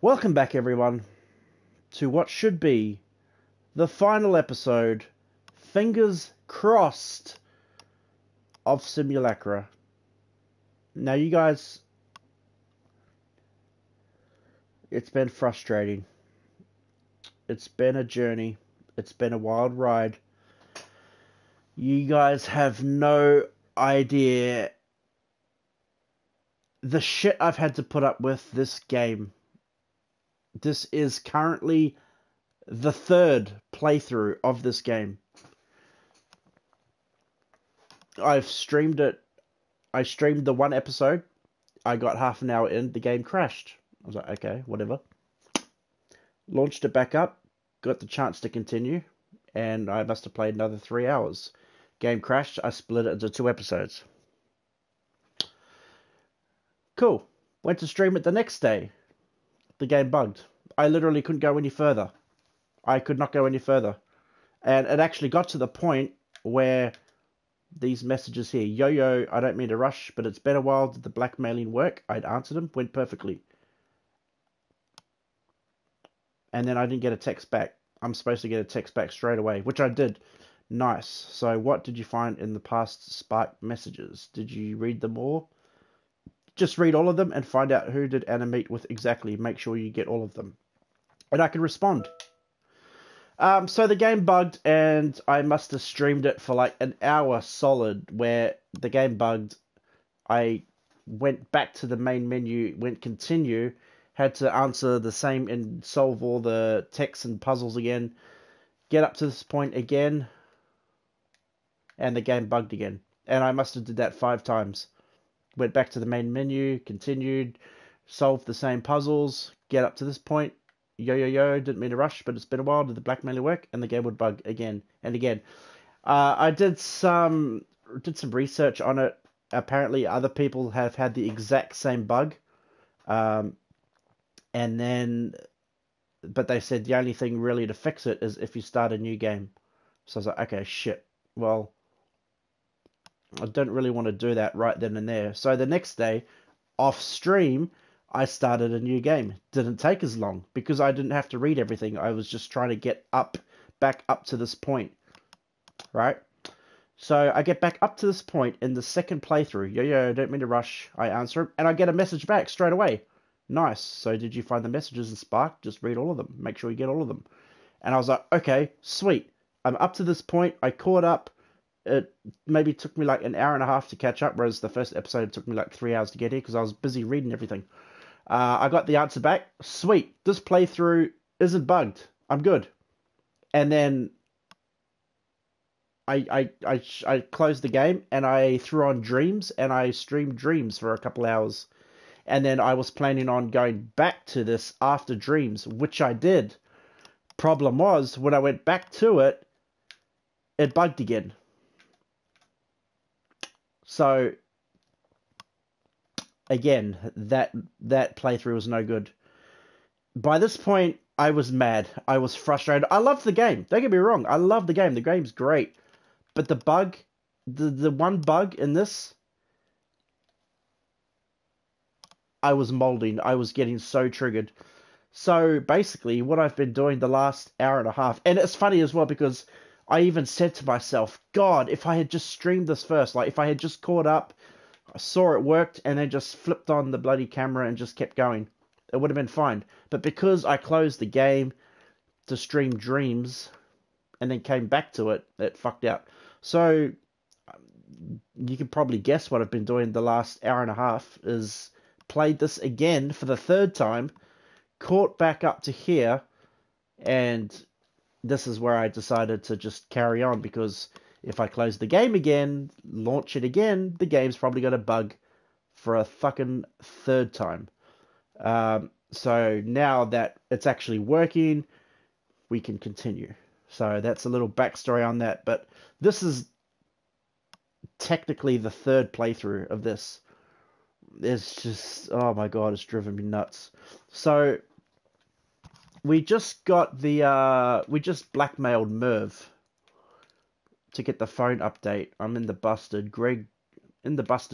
Welcome back, everyone, to what should be the final episode, fingers crossed, of Simulacra. Now, you guys, it's been frustrating. It's been a journey. It's been a wild ride. You guys have no idea the shit I've had to put up with this game. This is currently the third playthrough of this game. I've streamed it. I streamed the one episode. I got half an hour in. The game crashed. I was like, okay, whatever. Launched it back up. Got the chance to continue. And I must have played another 3 hours. Game crashed. I split it into 2 episodes. Cool. Went to stream it the next day. The game bugged. I literally couldn't go any further. I could not go any further. And it actually got to the point where these messages here, yo, I don't mean to rush, but it's been a while. Did the blackmailing work? I'd answered them. Went perfectly. And then I didn't get a text back. I'm supposed to get a text back straight away, which I did. Nice. So what did you find in the past Spark messages? Did you read them all? Just read all of them and find out who did Anna meet with exactly. Make sure you get all of them. And I can respond. So the game bugged, and I must have streamed it for like an hour solid, where the game bugged. I went back to the main menu, went continue, had to answer the same and solve all the texts and puzzles again, get up to this point again, and the game bugged again. And I must have did that 5 times. Went back to the main menu, continued, solved the same puzzles, get up to this point, yo, didn't mean to rush, but it's been a while, did the blackmailing work, and the game would bug again and again. I did some research on it. Apparently other people have had the exact same bug. But they said the only thing really to fix it is if you start a new game. So I was like, okay, shit. Well, I don't really want to do that right then and there. So the next day, off stream, I started a new game. Didn't take as long because I didn't have to read everything. I was just trying to get back up to this point, right? So I get back up to this point in the second playthrough. Yo, don't mean to rush. I answer him, and I get a message back straight away. Nice. So did you find the messages in Spark? Just read all of them. Make sure you get all of them. And I was like, okay, sweet. I'm up to this point. I caught up. It maybe took me like an hour and a half to catch up, whereas the first episode took me like 3 hours to get here because I was busy reading everything. I got the answer back. Sweet. This playthrough isn't bugged. I'm good. And then I closed the game and I threw on Dreams and I streamed Dreams for a couple hours. And then I was planning on going back to this after Dreams, which I did. Problem was, when I went back to it, it bugged again. So, again, that playthrough was no good. By this point, I was mad. I was frustrated. I loved the game. Don't get me wrong. I love the game. The game's great. But the bug, the one bug in this, I was molding. I was getting so triggered. So basically, what I've been doing the last hour and a half, and it's funny as well because I even said to myself, God, if I had just streamed this first, like if I had just caught up, I saw it worked, and then just flipped on the bloody camera and just kept going, it would have been fine. But because I closed the game to stream Dreams and then came back to it, it fucked out. So you can probably guess what I've been doing the last hour and a half is played this again for the 3rd time, caught back up to here, and this is where I decided to just carry on because if I close the game again, launch it again, the game's probably going to bug for a fucking 3rd time. So now that it's actually working, we can continue. So that's a little backstory on that. But this is technically the 3rd playthrough of this. It's just, oh my God, it's driven me nuts. So we just got we just blackmailed Merv to get the phone update. I'm in the busted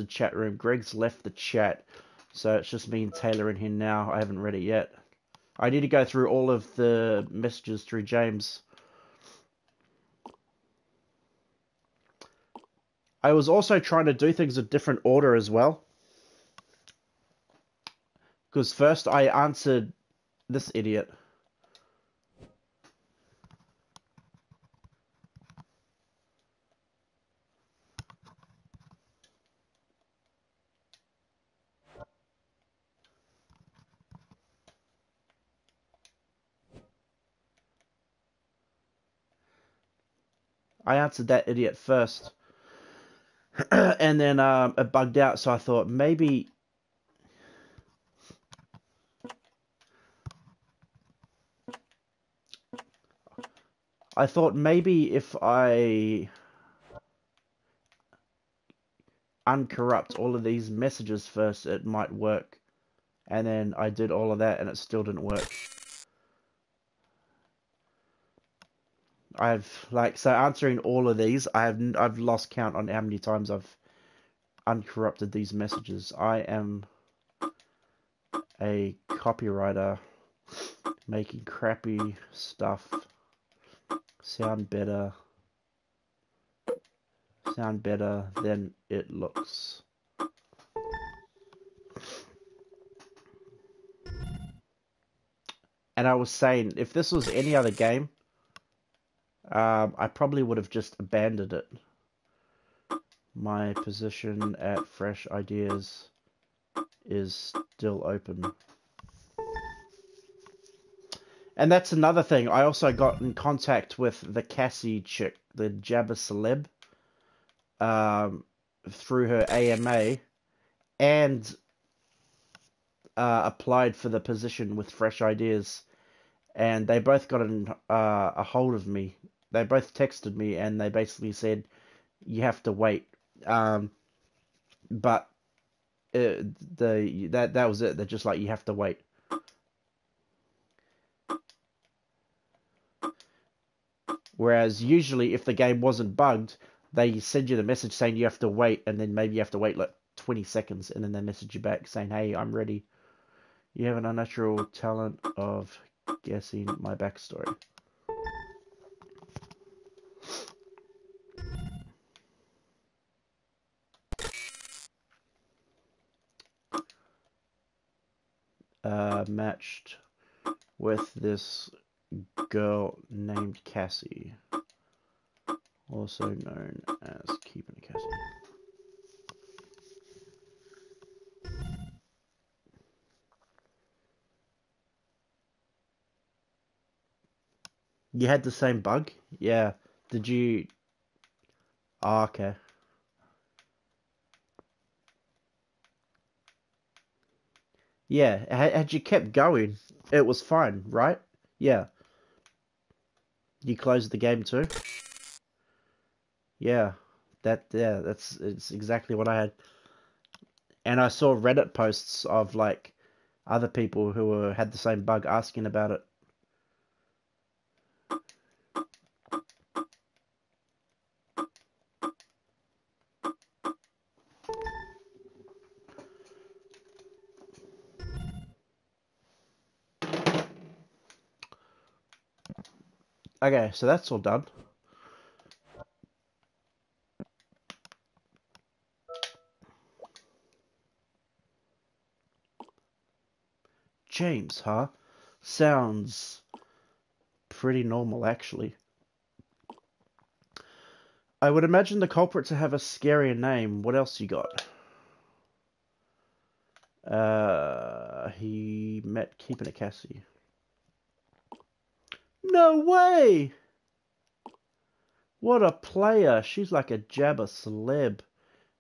chat room. Greg's left the chat. So it's just me and Taylor in here now. I haven't read it yet. I need to go through all of the messages through James. I was also trying to do things in different order as well. Because first I answered this idiot. I answered that idiot first. And then it bugged out, so I thought maybe... if I uncorrupt all of these messages first, it might work. And then I did all of that and it still didn't work. So answering all of these, I've lost count on how many times I've uncorrupted these messages. I am a copywriter making crappy stuff sound better than it looks. And I was saying, if this was any other game, I probably would have just abandoned it. My position at Fresh Ideas is still open. And that's another thing. I also got in contact with the Cassie chick, the Jabba celeb, through her AMA, and applied for the position with Fresh Ideas. And they both got a hold of me. They both texted me, and they basically said, "You have to wait." But that was it. They're just like, "You have to wait." Whereas usually, if the game wasn't bugged, they send you the message saying you have to wait, and then maybe you have to wait like 20 seconds, and then they message you back saying, "Hey, I'm ready." You have an unnatural talent of guessing my backstory. Matched with this girl named Cassie, also known as Keeping a Cassie. You had the same bug? Yeah. Did you... Oh, okay. Yeah, had you kept going, it was fine, right? Yeah. You closed the game too? Yeah. It's exactly what I had. And I saw Reddit posts of like other people who had the same bug asking about it. Okay, so that's all done. James, huh? Sounds pretty normal, actually. I would imagine the culprit to have a scarier name. What else you got? He met Keeping a Cassie. No way! What a player. She's like a Jabba celeb.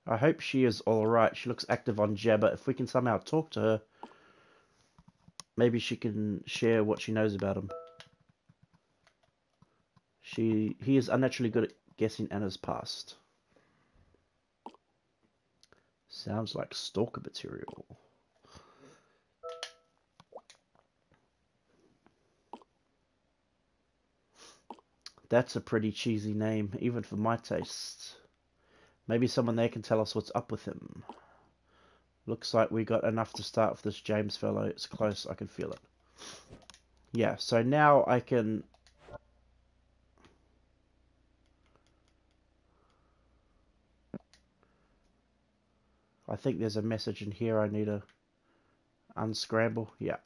I hope she is alright. She looks active on Jabba. If we can somehow talk to her, maybe she can share what she knows about him. He is unnaturally good at guessing Anna's past. Sounds like stalker material. That's a pretty cheesy name, even for my tastes. Maybe someone there can tell us what's up with him. Looks like we got enough to start with this James fellow. It's close, I can feel it. Yeah, so now I can... I think there's a message in here I need to unscramble. Yeah.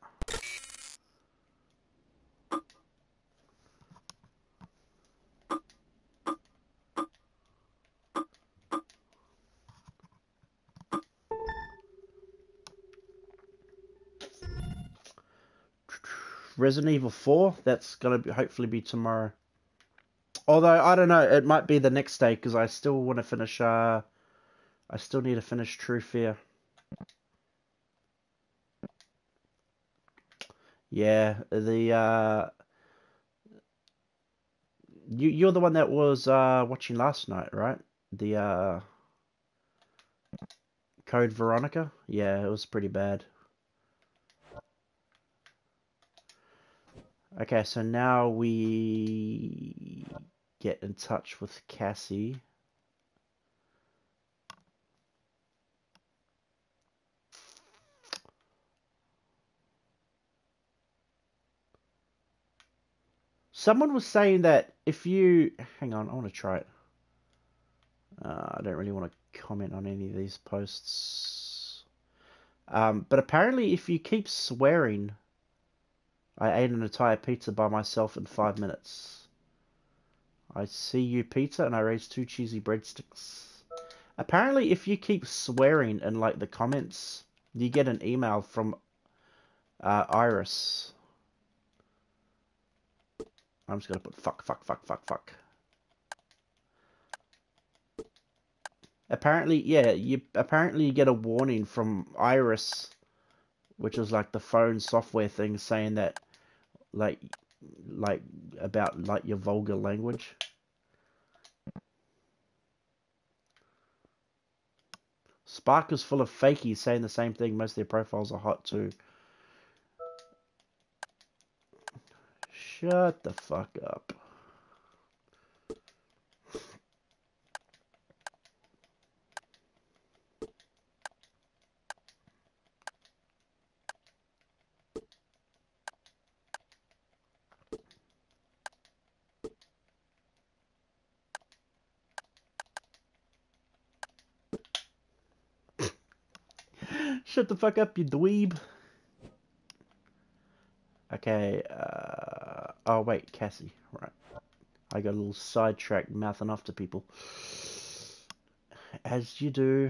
Resident Evil 4, that's gonna be, hopefully be tomorrow. Although, I don't know, it might be the next day, because I still want to finish, I still need to finish True Fear. Yeah, you're the one that was, watching last night, right? The, Code Veronica? Yeah, it was pretty bad. Okay, so now we get in touch with Cassie. Someone was saying that if you... Hang on, I want to try it. I don't really want to comment on any of these posts. But apparently if you keep swearing... I ate an entire pizza by myself in 5 minutes. I see you pizza and I raised 2 cheesy breadsticks. Apparently if you keep swearing in like the comments, you get an email from Iris. I'm just gonna put fuck, fuck, fuck, fuck, fuck. Apparently, yeah, you get a warning from Iris, which is like the phone software thing, saying that like about like your vulgar language. Spark is full of fakies saying the same thing. Most of their profiles are hot too. Shut the fuck up. Shut the fuck up, you dweeb. Okay, oh wait, Cassie, right. I got a little sidetracked mouthing off to people. As you do.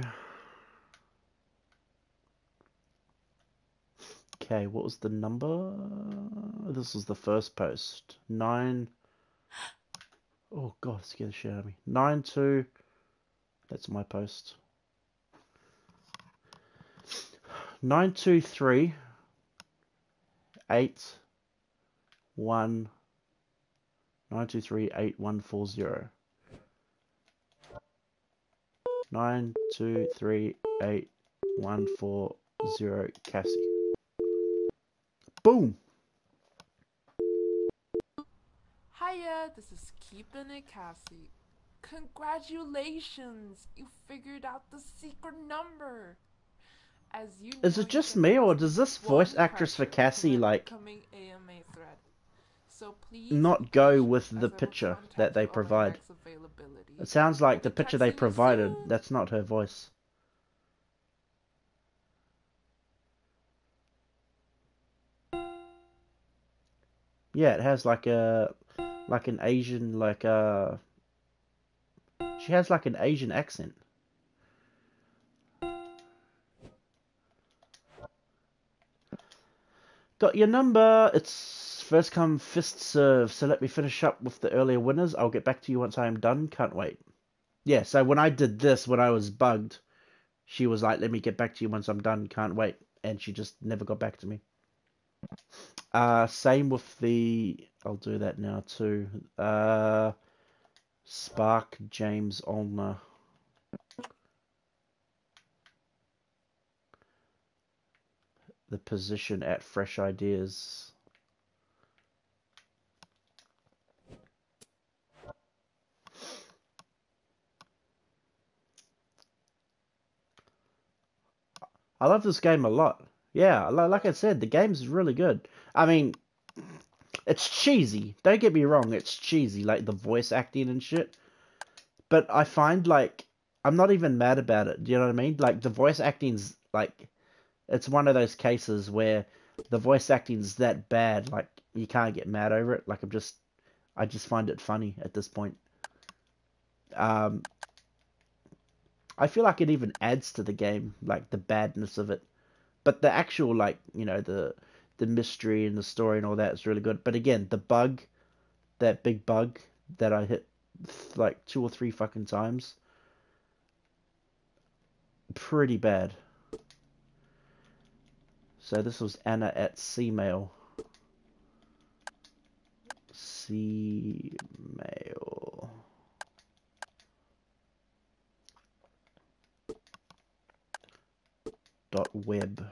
Okay, what was the number? This was the first post. 9... Oh god, scared the shit out of me. 92... That's my post. 923 8 1 923 8140. 923 8140 Cassie. Boom! Hiya, this is Keepin' It Cassie. Congratulations! You figured out the secret number! As you know, Is it just me, or does this voice actress for Cassie, like, AMA thread. So please not go with the picture that they provide? It sounds like the picture they provided, that's not her voice. Yeah, it has like a... like an Asian, like a... She has like an Asian accent. Got your number. It's first come, first serve. So let me finish up with the earlier winners. I'll get back to you once I am done. Can't wait. Yeah, so when I did this, when I was bugged, she was like, let me get back to you once I'm done. Can't wait. And she just never got back to me. Same with the... I'll do that now too. Spark James Olner. The position at Fresh Ideas. I love this game a lot. Yeah, like I said, the game's really good. I mean, It's cheesy. Don't get me wrong, it's cheesy, like the voice acting and shit. But I find like I'm not even mad about it. Do you know what I mean? Like the voice acting's like it's one of those cases where the voice acting's that bad, like you can't get mad over it. Like I just find it funny at this point. Um, I feel like it even adds to the game, like the badness of it. But the actual like the mystery and the story and all that is really good. But again, the bug, that big bug that I hit like 2 or 3 fucking times, pretty bad. So this was Anna at Cmail. Cmail. .web.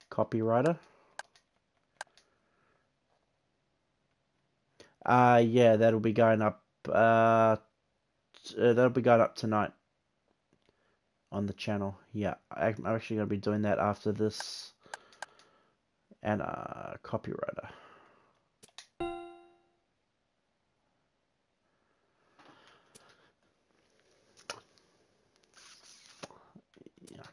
Copywriter. Yeah, that'll be going up. That'll be going up tonight on the channel. Yeah, I'm actually gonna be doing that after this. And copywriter. Yeah.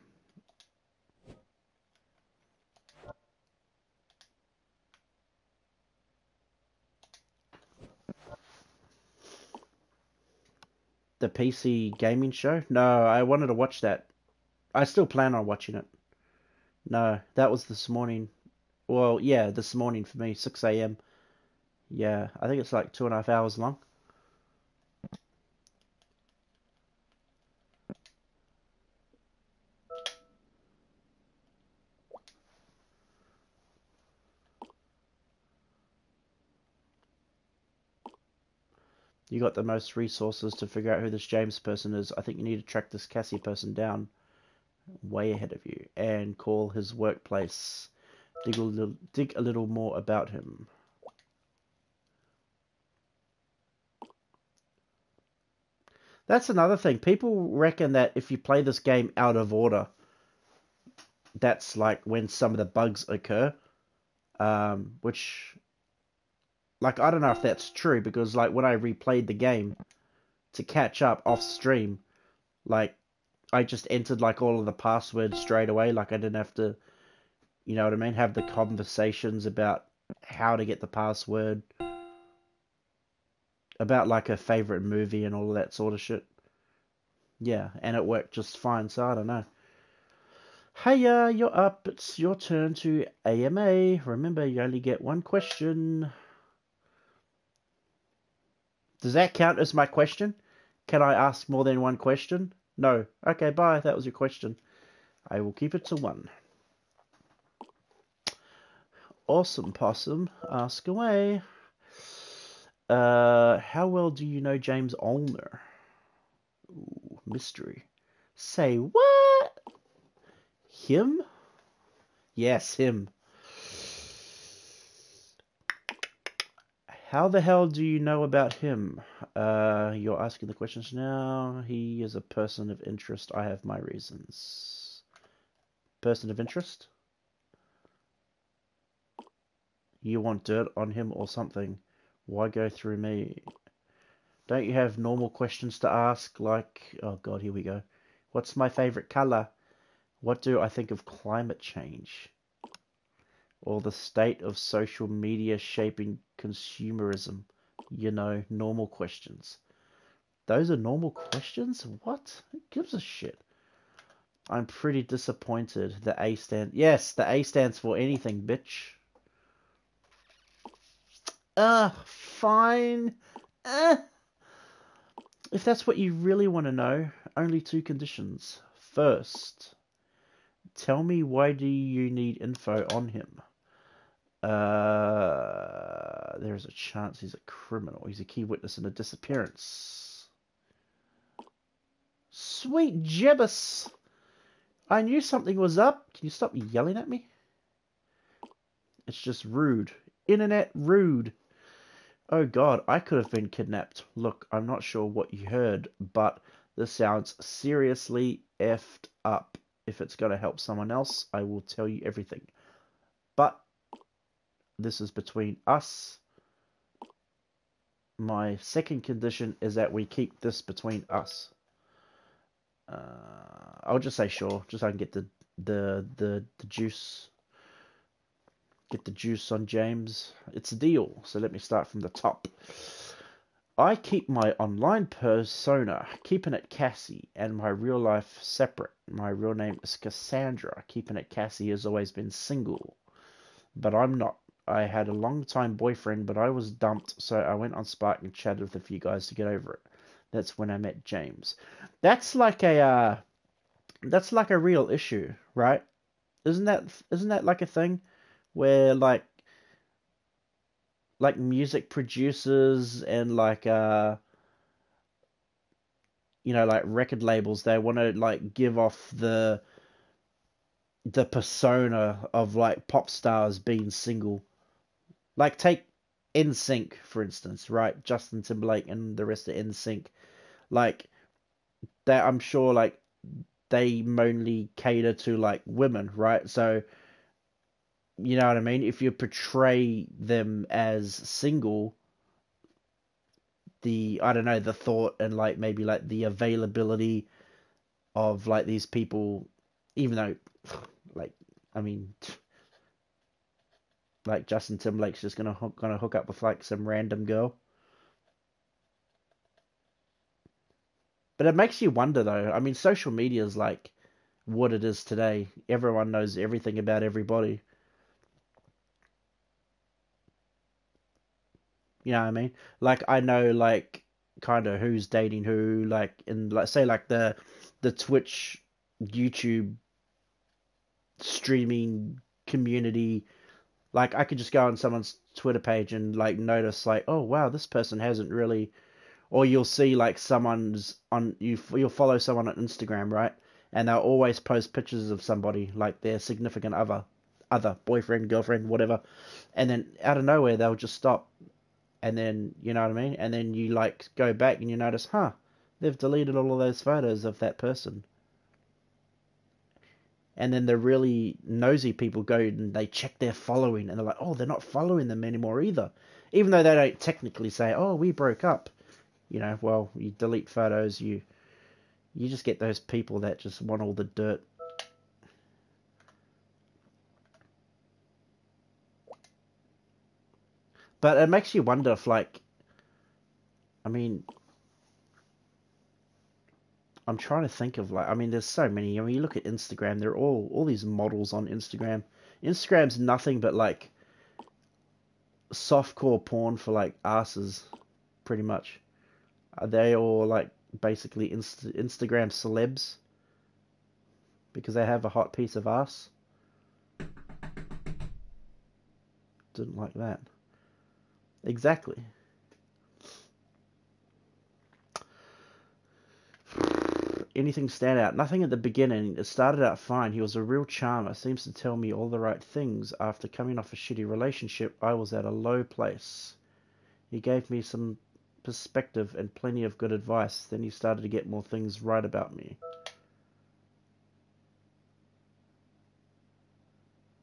The PC gaming show? No, I wanted to watch that. I still plan on watching it. No, that was this morning. Well, yeah, this morning for me, 6 a.m. Yeah, I think it's like 2.5 hours long. You got the most resources to figure out who this James person is. I think you need to track this Cassie person down way ahead of you and call his workplace. Dig a little more about him. That's another thing. People reckon that if you play this game out of order, that's like when some of the bugs occur. Which, like, I don't know if that's true because, like, when I replayed the game to catch up off stream, like, I just entered, like, all of the passwords straight away. Like, I didn't have to, you know what I mean, have the conversations about how to get the password, about, like, a favorite movie and all of that sort of shit. Yeah, and it worked just fine, so I don't know. Hey, you're up. It's your turn to AMA. Remember, you only get one question. Does that count as my question? Can I ask more than one question? No. Okay, bye. That was your question. I will keep it to one. Awesome, Possum. Ask away. How well do you know James Olner? Ooh, mystery. Say what? Him? Yes, him. How the hell do you know about him? You're asking the questions now. He is a person of interest. I have my reasons. Person of interest? You want dirt on him or something? Why go through me? Don't you have normal questions to ask? Like, oh god, here we go. What's my favorite color? What do I think of climate change? Or the state of social media shaping consumerism? You know, normal questions. Those are normal questions? What? Who gives a shit? I'm pretty disappointed. The A stand. Yes, the A stands for anything, bitch. Fine. If that's what you really want to know, only 2 conditions. First, tell me why do you need info on him? There's a chance he's a criminal. He's a key witness in a disappearance. Sweet Jebus! I knew something was up. Can you stop yelling at me? It's just rude. Internet rude. Oh god, I could have been kidnapped. Look, I'm not sure what you heard, but This sounds seriously effed up. If it's going to help someone else, I will tell you everything. But this is between us. My second condition is that we keep this between us. I'll just say sure, just so I can get the juice. Get the juice on James. It's a deal. So let me start from the top. I keep my online persona, keeping it Cassie, and my real life separate. My real name is Cassandra. Keeping it Cassie has always been single, but I'm not. I had a long time boyfriend, but I was dumped, so I went on Spark and chatted with a few guys to get over it. That's when I met James. That's like a real issue, right? Isn't that like a thing where like music producers and like record labels, they want to like give off the persona of like pop stars being single. Like take NSYNC for instance, right? Justin Timberlake and the rest of NSYNC. Like that, I'm sure like they mainly cater to like women, right? So you know what I mean? If you portray them as single, the I don't know, the thought and like maybe like the availability of like these people, even though like I mean like Justin Timberlake's just gonna hook up with like some random girl. But it makes you wonder though. I mean, social media is like what it is today. Everyone knows everything about everybody. You know what I mean? Like I know like kind of who's dating who, like in like say like the Twitch, YouTube streaming community. Like I could just go on someone's Twitter page and like notice like, oh wow, this person hasn't really. Or you'll see like someone's on you'll follow someone on Instagram, right? And they'll always post pictures of somebody like their significant other boyfriend, girlfriend, whatever. And then out of nowhere they'll just stop. And then you know what I mean? And then you like go back and you notice, huh, they've deleted all of those photos of that person. And then the really nosy people go and they check their following and they're like, oh, they're not following them anymore either. Even though they don't technically say, oh, we broke up. Well, you delete photos, you just get those people that just want all the dirt. But it makes you wonder if like, I mean, I'm trying to think of like, I mean, there's so many. I mean, you look at Instagram, they're all these models on Instagram. Instagram's nothing but like softcore porn for like asses, pretty much. Are they all like basically Instagram celebs because they have a hot piece of ass? Didn't like that. Exactly. Anything stand out? Nothing at the beginning. It started out fine. He was a real charmer. Seems to tell me all the right things. After coming off a shitty relationship, I was at a low place. He gave me some perspective and plenty of good advice. Then he started to get more things right about me.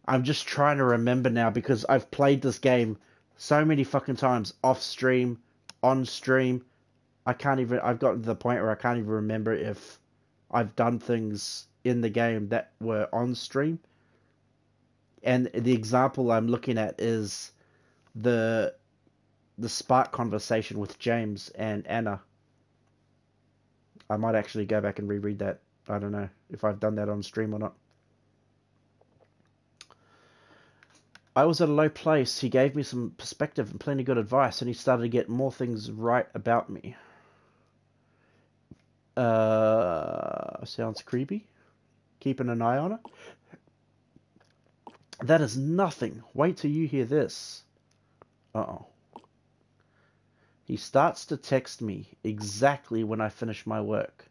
I'm just trying to remember now because I've played this game so many fucking times off stream, on stream. I've gotten to the point where I can't even remember if I've done things in the game that were on stream. And the example I'm looking at is the the Spark conversation with James and Anna. I might actually go back and reread that. I don't know if I've done that on stream or not. I was at a low place. He gave me some perspective and plenty of good advice, and he started to get more things right about me. Sounds creepy. Keeping an eye on it. That is nothing. Wait till you hear this. Uh-oh. He starts to text me exactly when I finish my work.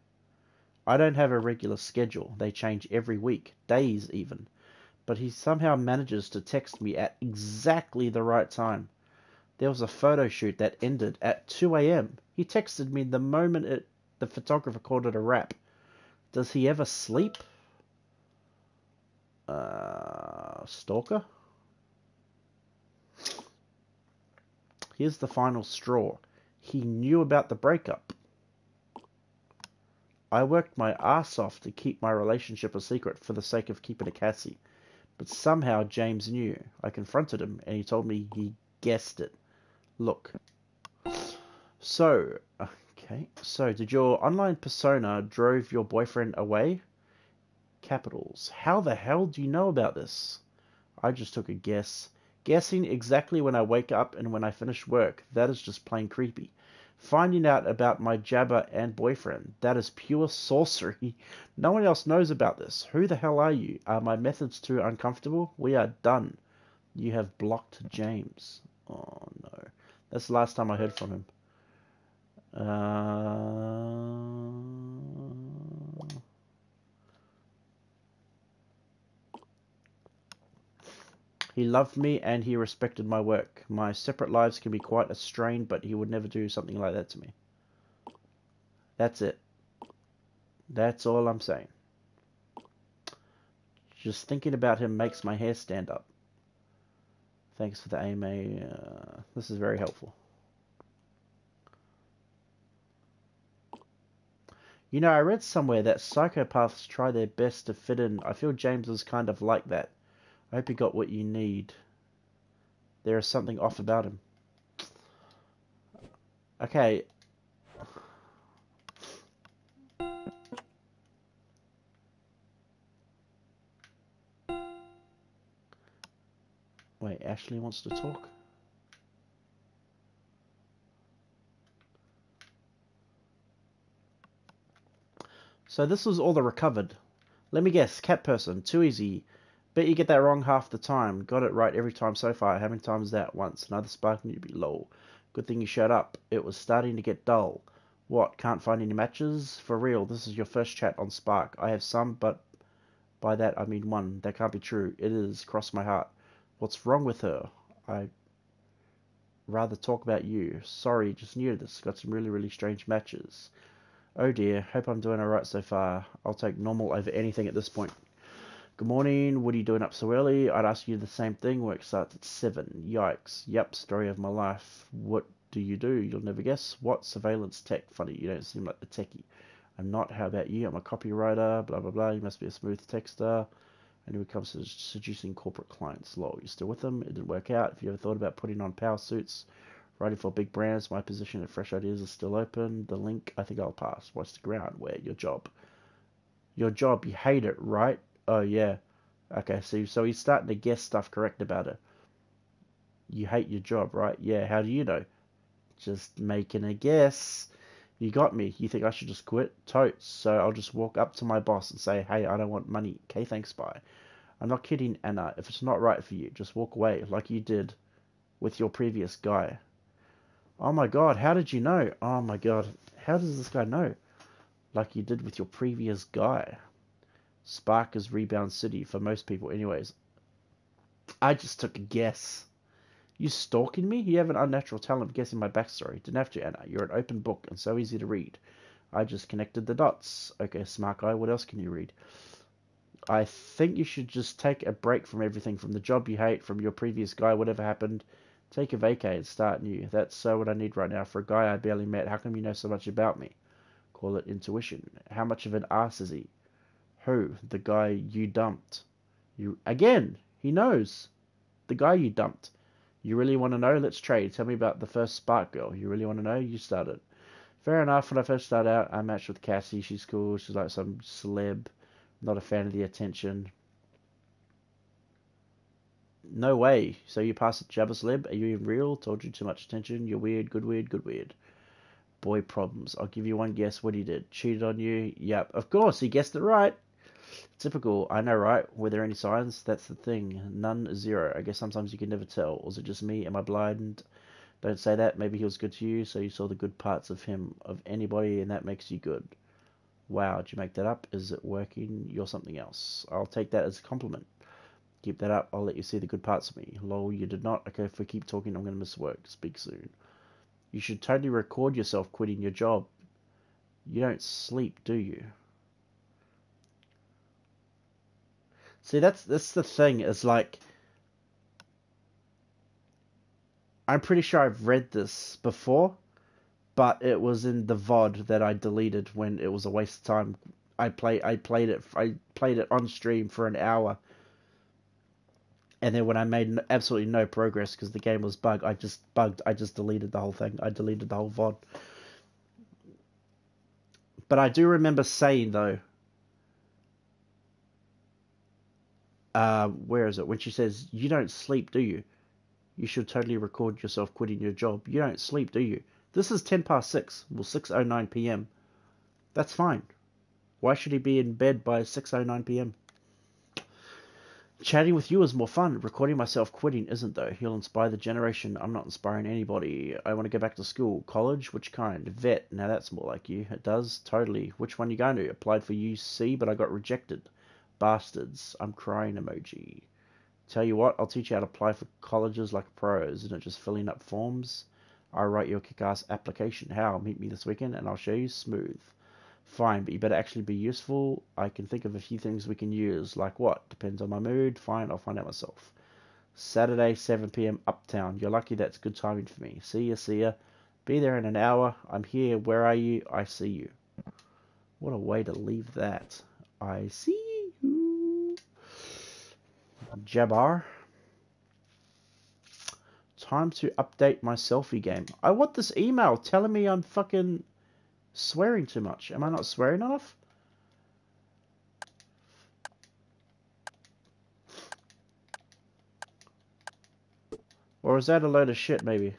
I don't have a regular schedule. They change every week, days even. But he somehow manages to text me at exactly the right time. There was a photo shoot that ended at 2 a.m. He texted me the moment it The photographer called it a wrap. Does he ever sleep? Stalker? Here's the final straw. He knew about the breakup. I worked my ass off to keep my relationship a secret for the sake of keeping it Cassie. But somehow James knew. I confronted him, and he told me he guessed it. Look. So, okay. So, did your online persona drove your boyfriend away? Capitals. How the hell do you know about this? I just took a guess. Guessing exactly when I wake up and when I finish work. That is just plain creepy. Finding out about my jabber and boyfriend. That is pure sorcery. No one else knows about this. Who the hell are you? Are my methods too uncomfortable? We are done. You have blocked James. Oh no. That's the last time I heard from him. He loved me and he respected my work. My separate lives can be quite a strain, but he would never do something like that to me. That's it. That's all I'm saying. Just thinking about him makes my hair stand up. Thanks for the AMA. This is very helpful. You know, I read somewhere that psychopaths try their best to fit in. I feel James is kind of like that. I hope you got what you need. There is something off about him. Okay. Wait, Ashley wants to talk? So this was all the recovered. Let me guess, cat person, too easy. Bet you get that wrong half the time. Got it right every time so far. How many times that? Once. Another spark newbie, lol. Good thing you showed up. It was starting to get dull. What, can't find any matches? For real, this is your first chat on Spark. I have some, but by that I mean one. That can't be true. It is. Cross my heart. What's wrong with her? I'd rather talk about you. Sorry, just new to this. Got some really, really strange matches. Oh dear, hope I'm doing alright so far. I'll take normal over anything at this point. Good morning, what are you doing up so early? I'd ask you the same thing, work starts at 7. Yikes, yep, story of my life. What do? You'll never guess. What? Surveillance tech. Funny, you don't seem like the techie. I'm not, how about you? I'm a copywriter, blah blah blah. You must be a smooth texter. And when it comes to seducing corporate clients, lol, you still with them? It didn't work out. If you ever thought about putting on power suits, writing for big brands, my position at Fresh Ideas is still open. The link, I think I'll pass. What's the ground? Where? Your job. Your job, you hate it, right? Oh, yeah. Okay, so he's starting to guess stuff correct about it. You hate your job, right? Yeah, how do you know? Just making a guess. You got me. You think I should just quit? Totes. So I'll just walk up to my boss and say, hey, I don't want money. Okay, thanks, bye. I'm not kidding, Anna. If it's not right for you, just walk away like you did with your previous guy. Oh my god, how did you know? Oh my god, how does this guy know? Like you did with your previous guy. Spark is Rebound City for most people anyways. I just took a guess. You stalking me? You have an unnatural talent of guessing my backstory. Didn't have to, Anna. You're an open book and so easy to read. I just connected the dots. Okay, smart guy, what else can you read? I think you should just take a break from everything, from the job you hate, from your previous guy, whatever happened. Take a vacay and start new. That's so what I need right now. For a guy I barely met, how come you know so much about me? Call it intuition. How much of an ass is he? Who? The guy you dumped. You again, he knows. The guy you dumped. You really want to know? Let's trade. Tell me about the first Spark girl. You really want to know? You started. Fair enough. When I first started out, I matched with Cassie. She's cool. She's like some celeb. Not a fan of the attention. No way. So you passed the Jabba celeb? Are you even real? Told you too much attention. You're weird. Good weird. Good weird. Boy problems. I'll give you one guess what he did. Cheated on you? Yep. Of course. He guessed it right. Typical. I know, right? Were there any signs? That's the thing. None. Zero. I guess sometimes you can never tell. Or is it just me? Am I blind? Don't say that. Maybe he was good to you, so you saw the good parts of him, of anybody, and that makes you good. Wow, did you make that up? Is it working? You're something else. I'll take that as a compliment. Keep that up. I'll let you see the good parts of me. Lol, you did not? Okay, if we keep talking, I'm going to miss work. Speak soon. You should totally record yourself quitting your job. You don't sleep, do you? See, that's the thing, is like, I'm pretty sure I've read this before, but it was in the VOD that I deleted when it was a waste of time. I played it on stream for an hour, and then when I made absolutely no progress because the game was bugged, I just deleted the whole thing. I deleted the whole VOD. But I do remember saying though, where is it? When she says, "You don't sleep, do you? You should totally record yourself quitting your job. You don't sleep, do you?" This is 10 past 6. Well, 6:09 p.m. That's fine. Why should he be in bed by 6:09 p.m.? Chatting with you is more fun. Recording myself quitting isn't, though. He'll inspire the generation. I'm not inspiring anybody. I want to go back to school. College? Which kind? Vet. Now that's more like you. It does. Totally. Which one you going to? Applied for UC, but I got rejected. Bastards. I'm crying emoji. Tell you what, I'll teach you how to apply for colleges like pros. Isn't it just filling up forms? I'll write you a kick-ass application. How? Meet me this weekend and I'll show you. Smooth. Fine, but you better actually be useful. I can think of a few things we can use. Like what? Depends on my mood. Fine, I'll find out myself. Saturday, 7 p.m. Uptown. You're lucky, that's good timing for me. See ya, see ya. Be there in an hour. I'm here. Where are you? I see you. What a way to leave that. I see you. Jabbar. Time to update my selfie game. I want this email telling me I'm fucking swearing too much. Am I not swearing enough? Or is that a load of shit, maybe?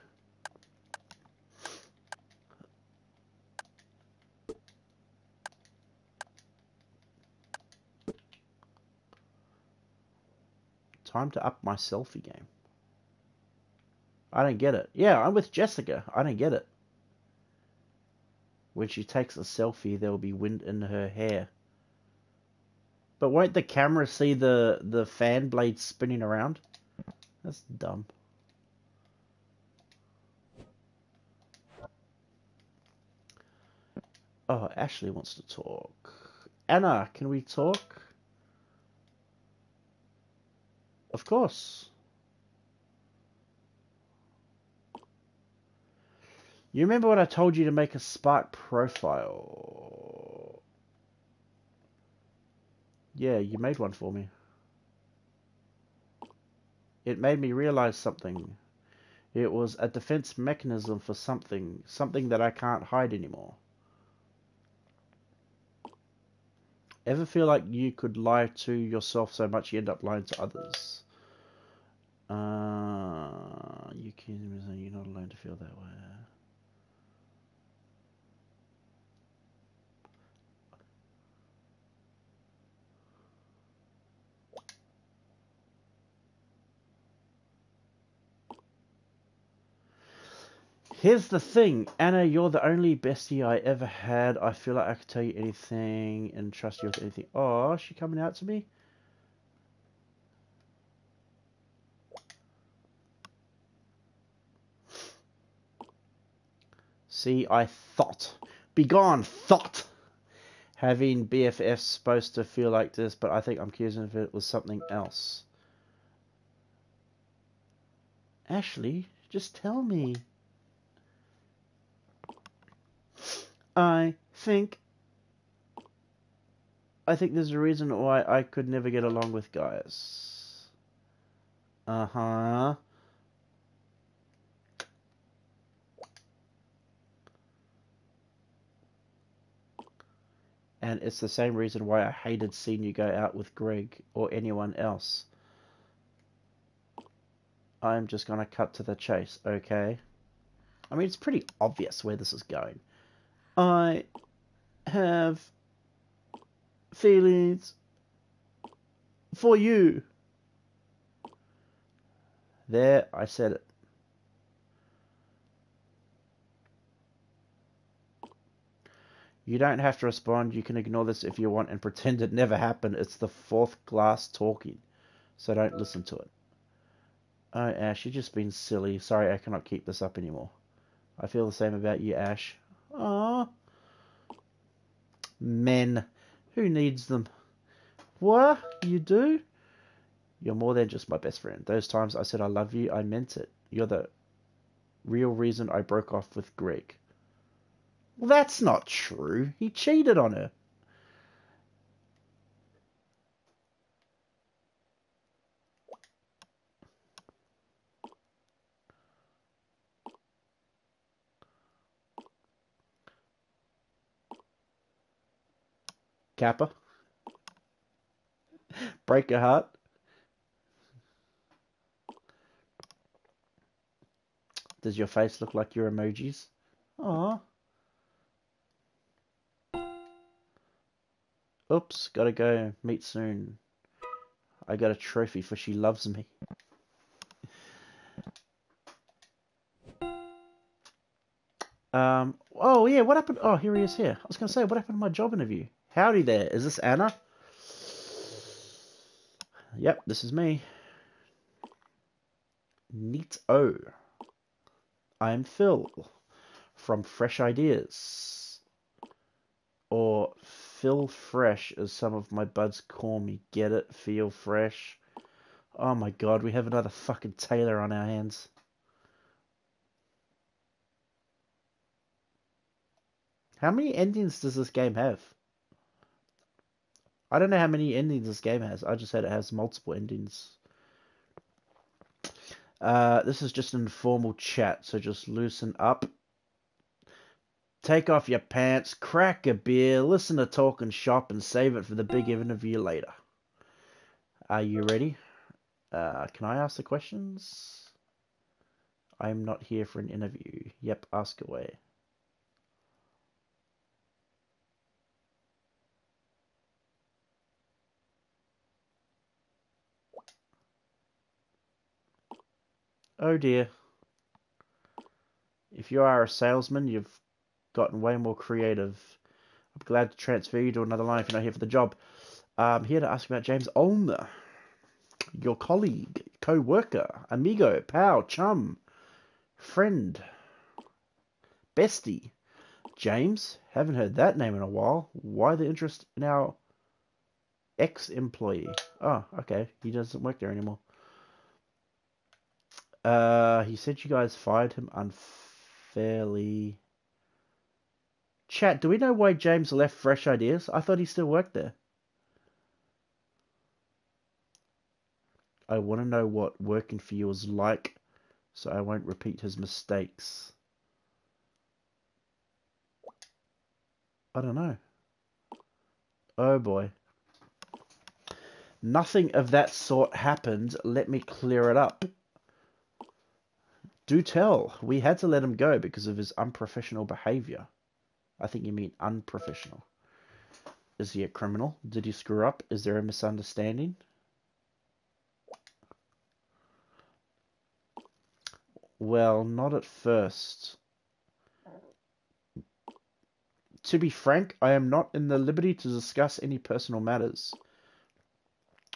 Time to up my selfie game. I don't get it. Yeah, I'm with Jessica. I don't get it. When she takes a selfie, there will be wind in her hair. But won't the camera see the fan blade spinning around? That's dumb. Oh, Ashley wants to talk. Anna, can we talk? Of course. You remember when I told you to make a Spark profile? Yeah, you made one for me. It made me realize something. It was a defense mechanism for something. Something that I can't hide anymore. Ever feel like you could lie to yourself so much you end up lying to others? You can, you're not alone to feel that way. Here's the thing, Anna, you're the only bestie I ever had. I feel like I could tell you anything and trust you with anything. Oh, is she coming out to me? See, I thought. Begone, thought! Having BFF's supposed to feel like this, but I think I'm curious if it was something else. Ashley, just tell me. I think there's a reason why I could never get along with guys. Uh-huh. And it's the same reason why I hated seeing you go out with Greg or anyone else. I'm just gonna cut to the chase, okay? I mean, it's pretty obvious where this is going. I have feelings for you. There, I said it. You don't have to respond. You can ignore this if you want and pretend it never happened. It's the fourth glass talking, so don't listen to it. Oh, Ash, you're just being silly. Sorry, I cannot keep this up anymore. I feel the same about you, Ash. Aww. Men. Who needs them? What? You do? You're more than just my best friend. Those times I said I love you, I meant it. You're the real reason I broke off with Greg. Well, that's not true. He cheated on her. Kappa. Break your heart. Does your face look like your emojis? Aw. Oops, gotta go. Meet soon. I got a trophy for she loves me. Oh yeah, what happened? Oh, here he is here. I was gonna say, what happened to my job interview? Howdy there. Is this Anna? Yep, this is me. Neat-o. I'm Phil from Fresh Ideas. Or Phil Fresh, as some of my buds call me. Get it? Feel fresh? Oh my god, we have another fucking Taylor on our hands. How many endings does this game have? I don't know how many endings this game has. I just said it has multiple endings. This is just an informal chat, so just loosen up. Take off your pants, crack a beer, listen to Talking Shop, and save it for the big interview later. Are you ready? Can I ask the questions? I'm not here for an interview. Yep, ask away. Oh dear. If you are a salesman, you've gotten way more creative. I'm glad to transfer you to another line if you're not here for the job. I'm here to ask about James Ulmer, your colleague, co-worker, amigo, pal, chum, friend, bestie. James, haven't heard that name in a while. Why the interest in our ex-employee? Oh, okay, he doesn't work there anymore. He said you guys fired him unfairly. Chat, do we know why James left Fresh Ideas? I thought he still worked there. I want to know what working for you was like, so I won't repeat his mistakes. I don't know. Oh boy. Nothing of that sort happened. Let me clear it up. Do tell. We had to let him go because of his unprofessional behavior. I think you mean unprofessional. Is he a criminal? Did he screw up? Is there a misunderstanding? Well, not at first. To be frank, I am not in the liberty to discuss any personal matters.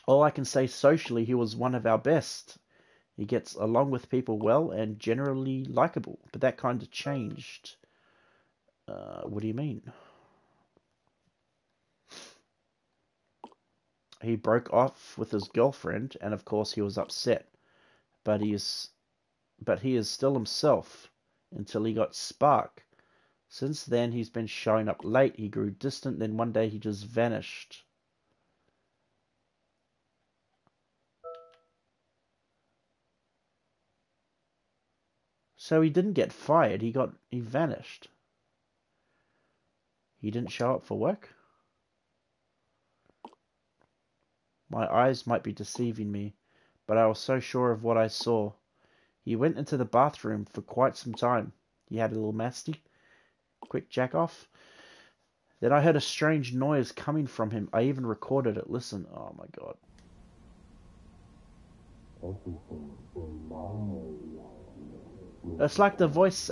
All I can say socially, he was one of our best. He gets along with people well and generally likable, but that kind of changed. What do you mean? He broke off with his girlfriend, and of course he was upset. But he is still himself until he got Spark. Since then, he's been showing up late. He grew distant, then one day he just vanished. So he didn't get fired. He vanished. He didn't show up for work? My eyes might be deceiving me, but I was so sure of what I saw. He went into the bathroom for quite some time. He had a little masty. Quick jack off. Then I heard a strange noise coming from him. I even recorded it. Listen. Oh my god. It's like the voice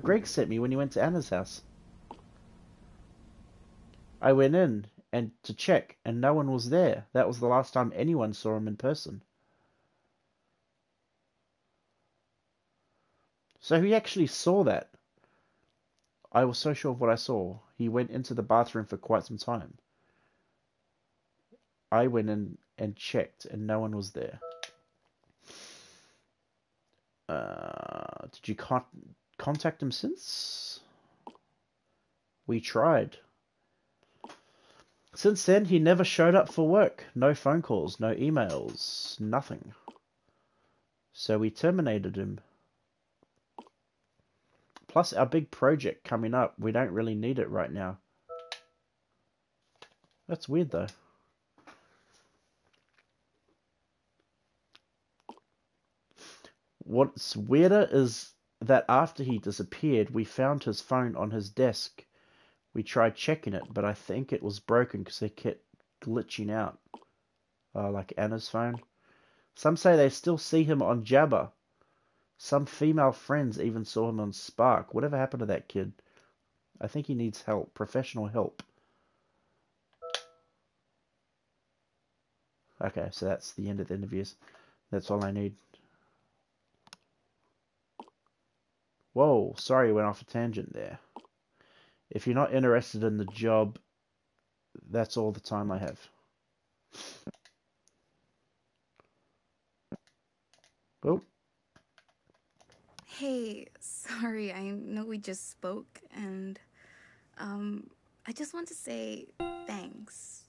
Greg sent me when he went to Anna's house. I went in and to check, and no one was there. That was the last time anyone saw him in person. So he actually saw that. I was so sure of what I saw. He went into the bathroom for quite some time. I went in and checked, and no one was there. Did you contact him since? We tried. Since then, he never showed up for work. No phone calls, no emails, nothing. So we terminated him. Plus, our big project coming up, we don't really need it right now. That's weird, though. What's weirder is that after he disappeared, we found his phone on his desk. We tried checking it, but I think it was broken because it kept glitching out. Like Anna's phone. Some say they still see him on Jabba. Some female friends even saw him on Spark. Whatever happened to that kid? I think he needs help, professional help. Okay, so that's the end of the interviews. That's all I need. Whoa, sorry, went off a tangent there. If you're not interested in the job, that's all the time I have. Oh, Hey, sorry, I know we just spoke, and I just want to say thanks.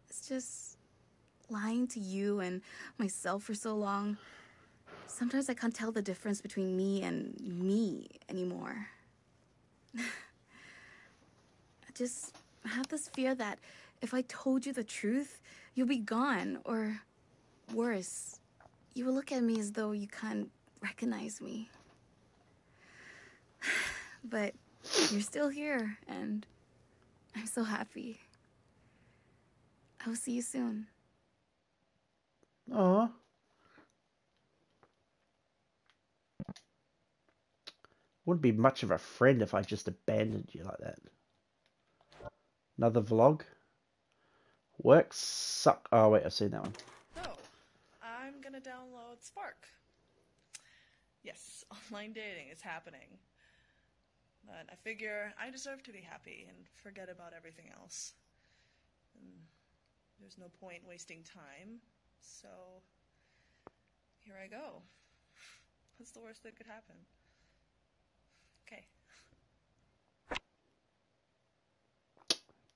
It's just lying to you and myself for so long. Sometimes I can't tell the difference between me and me anymore. I just have this fear that if I told you the truth, you'll be gone, or worse, you will look at me as though you can't recognize me. But you're still here, and I'm so happy. I'll see you soon. aw. Wouldn't be much of a friend if I just abandoned you like that. Another vlog. Work suck. Oh, wait, I've seen that one. So, I'm gonna download Spark. Yes, online dating is happening. But I figure I deserve to be happy and forget about everything else. And there's no point wasting time, so here I go. What's the worst that could happen? Okay.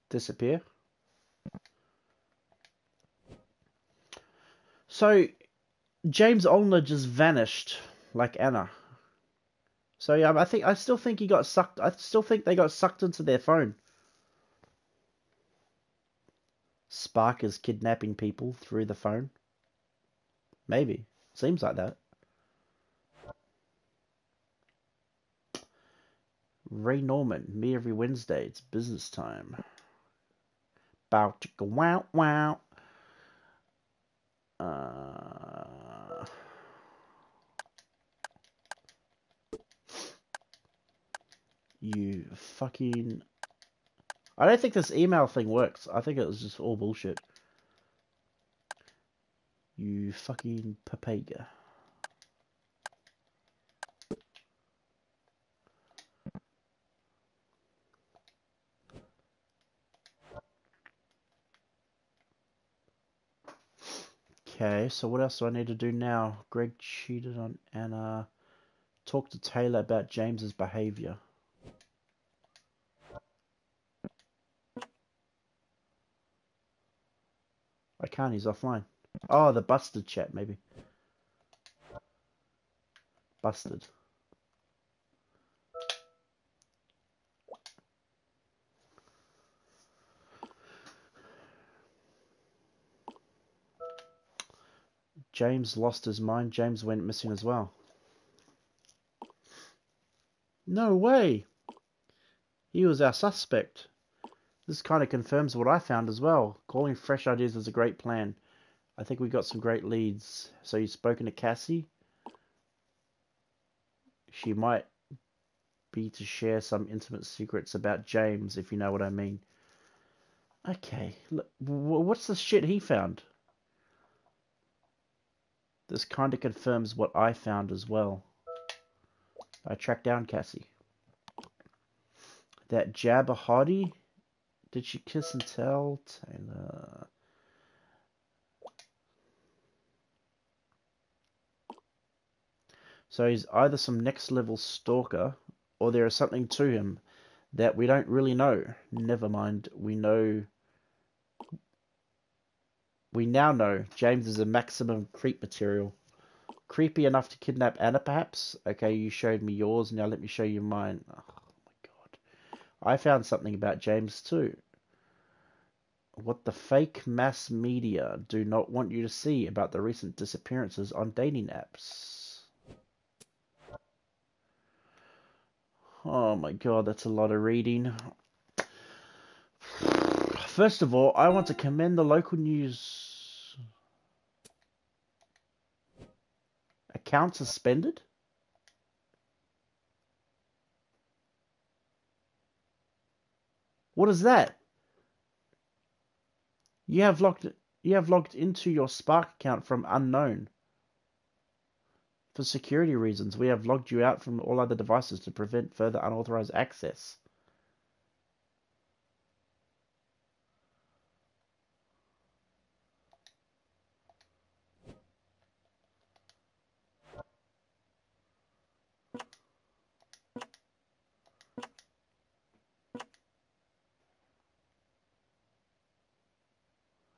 Disappear. So, James Olner just vanished like Anna. So yeah, I still think he got sucked. I still think they got sucked into their phone. Spark is kidnapping people through the phone. Maybe. Seems like that. Ray Norman, me every Wednesday. It's business time. Bow chicka wow wow. You fucking... I don't think this email thing works. I think it was just all bullshit. You fucking papega. Okay, so what else do I need to do now? Greg cheated on Anna. Talk to Taylor about James's behavior. I can't, he's offline. Oh, the busted chat, maybe. Busted. James lost his mind. James went missing as well. No way! He was our suspect. This kind of confirms what I found as well. Calling fresh ideas is a great plan. I think we got some great leads. So you've spoken to Cassie? She might be to share some intimate secrets about James, if you know what I mean. Okay, look, what's the shit he found? This kind of confirms what I found as well. I tracked down Cassie. That Jabba Hottie? Did she kiss and tell? Taylor. So he's either some next level stalker, or there is something to him that we don't really know. Never mind, we now know James is a maximum creep material. Creepy enough to kidnap Anna, perhaps? Okay, you showed me yours, now let me show you mine. Oh my god. I found something about James too. What the fake mass media do not want you to see about the recent disappearances on dating apps. Oh my god, that's a lot of reading. First of all, I want to commend the local news. Account suspended? What is that? You have logged into your Spark account from unknown. For security reasons, we have logged you out from all other devices to prevent further unauthorized access.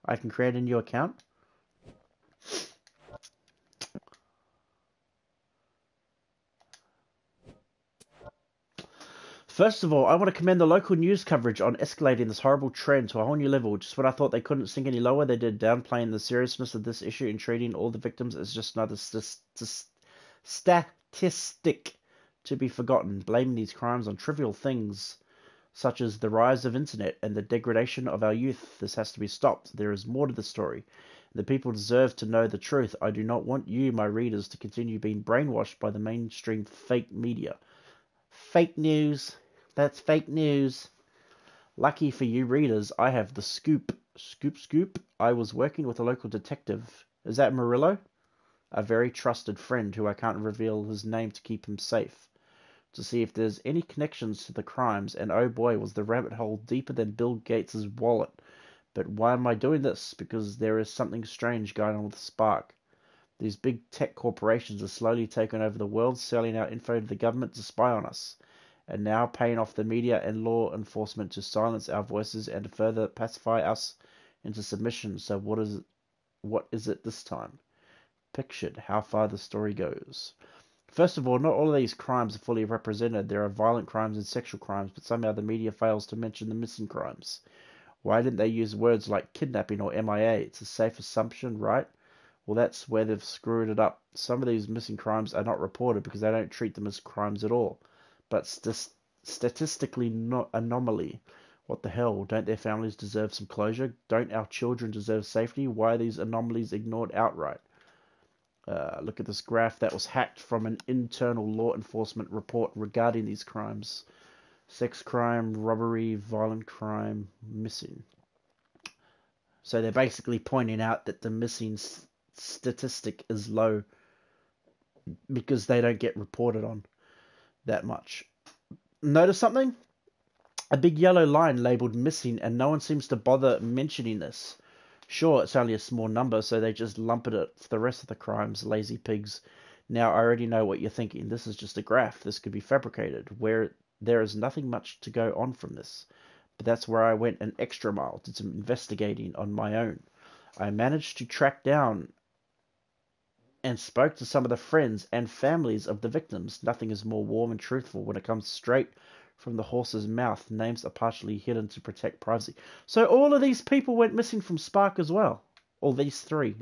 I can create a new account? First of all, I want to commend the local news coverage on escalating this horrible trend to a whole new level. Just when I thought they couldn't sink any lower, they did, downplaying the seriousness of this issue and treating all the victims as just another statistic to be forgotten, blaming these crimes on trivial things such as the rise of internet and the degradation of our youth. This has to be stopped. There is more to the story. The people deserve to know the truth. I do not want you, my readers, to continue being brainwashed by the mainstream fake media. Fake news. That's fake news. Lucky for you readers, I have the scoop. Scoop. I was working with a local detective. Is that Murillo? A very trusted friend who I can't reveal his name to keep him safe. To see if there's any connections to the crimes, and oh boy, was the rabbit hole deeper than Bill Gates' wallet. But why am I doing this? Because there is something strange going on with Spark. These big tech corporations are slowly taking over the world, selling our info to the government to spy on us, and now paying off the media and law enforcement to silence our voices and to further pacify us into submission. So what is it this time? Pictured how far the story goes. First of all, not all of these crimes are fully represented. There are violent crimes and sexual crimes, but somehow the media fails to mention the missing crimes. Why didn't they use words like kidnapping or MIA? It's a safe assumption, right? Well, that's where they've screwed it up. Some of these missing crimes are not reported because they don't treat them as crimes at all. But statistically, not anomaly. What the hell? Don't their families deserve some closure? Don't our children deserve safety? Why are these anomalies ignored outright? Look at this graph that was hacked from an internal law enforcement report regarding these crimes. Sex crime, robbery, violent crime, missing. So they're basically pointing out that the missing statistic is low because they don't get reported on that much. Notice something? A big yellow line labeled missing, and no one seems to bother mentioning this. Sure, it's only a small number, so they just lump it for the rest of the crimes, lazy pigs. Now, I already know what you're thinking. This is just a graph. This could be fabricated, where there is nothing much to go on from this. But that's where I went an extra mile, did some investigating on my own. I managed to track down and spoke to some of the friends and families of the victims. Nothing is more warm and truthful when it comes straight from the horse's mouth. Names are partially hidden to protect privacy. So all of these people went missing from Spark as well. All these three.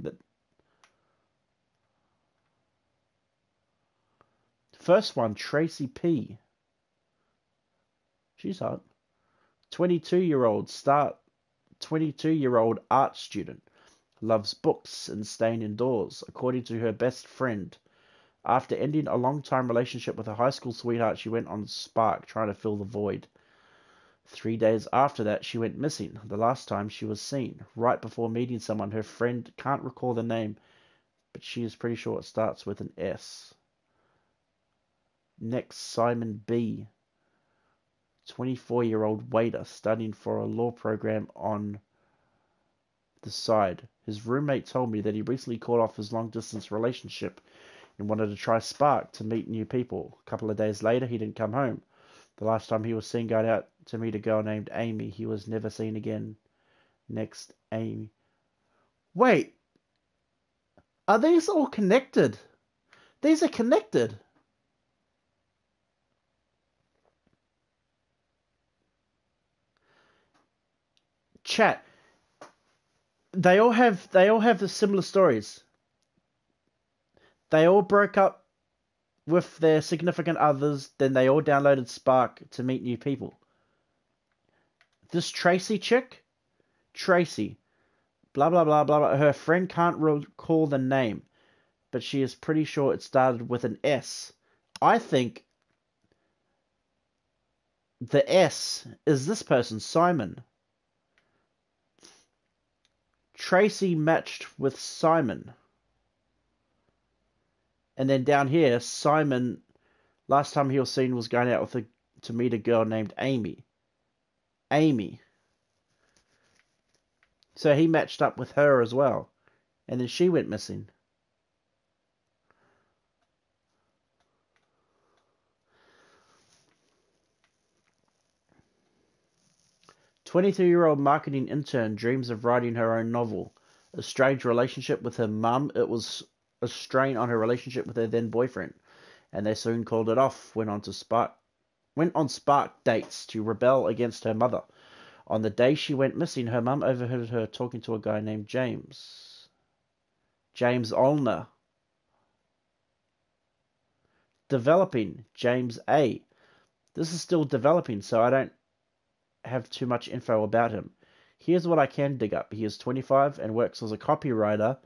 First one, Tracy P. She's hot. 22-year-old 22-year-old art student. Loves books and staying indoors, according to her best friend. After ending a long-time relationship with a high school sweetheart, she went on Spark, trying to fill the void. 3 days after that, she went missing, the last time she was seen. Right before meeting someone, her friend can't recall the name, but she is pretty sure it starts with an S. Next, Simon B. 24-year-old waiter studying for a law program on the side. His roommate told me that he recently called off his long-distance relationship and wanted to try Spark to meet new people. A couple of days later, he didn't come home. The last time he was seen going out to meet a girl named Amy, he was never seen again. Next, Amy. Wait, are these all connected? These are connected. Chat. They all have the similar stories. They all broke up with their significant others, then they all downloaded Spark to meet new people. This Tracy chick, Tracy, blah blah blah blah blah. Her friend can't recall the name, but she is pretty sure it started with an S. I think the S is this person, Simon. Tracy matched with Simon. And then down here, Simon, last time he was seen was going out to meet a girl named Amy. Amy. So he matched up with her as well. And then she went missing. "22-year-old marketing intern dreams of writing her own novel. A strange relationship with her mum. It was a strain on her relationship with her then boyfriend, and they soon called it off. Went on Spark dates to rebel against her mother. On the day she went missing, her mum overheard her talking to a guy named James Olner. Developing, James A. This is still developing, so I don't have too much info about him. Here's what I can dig up. He is 25 and works as a copywriter.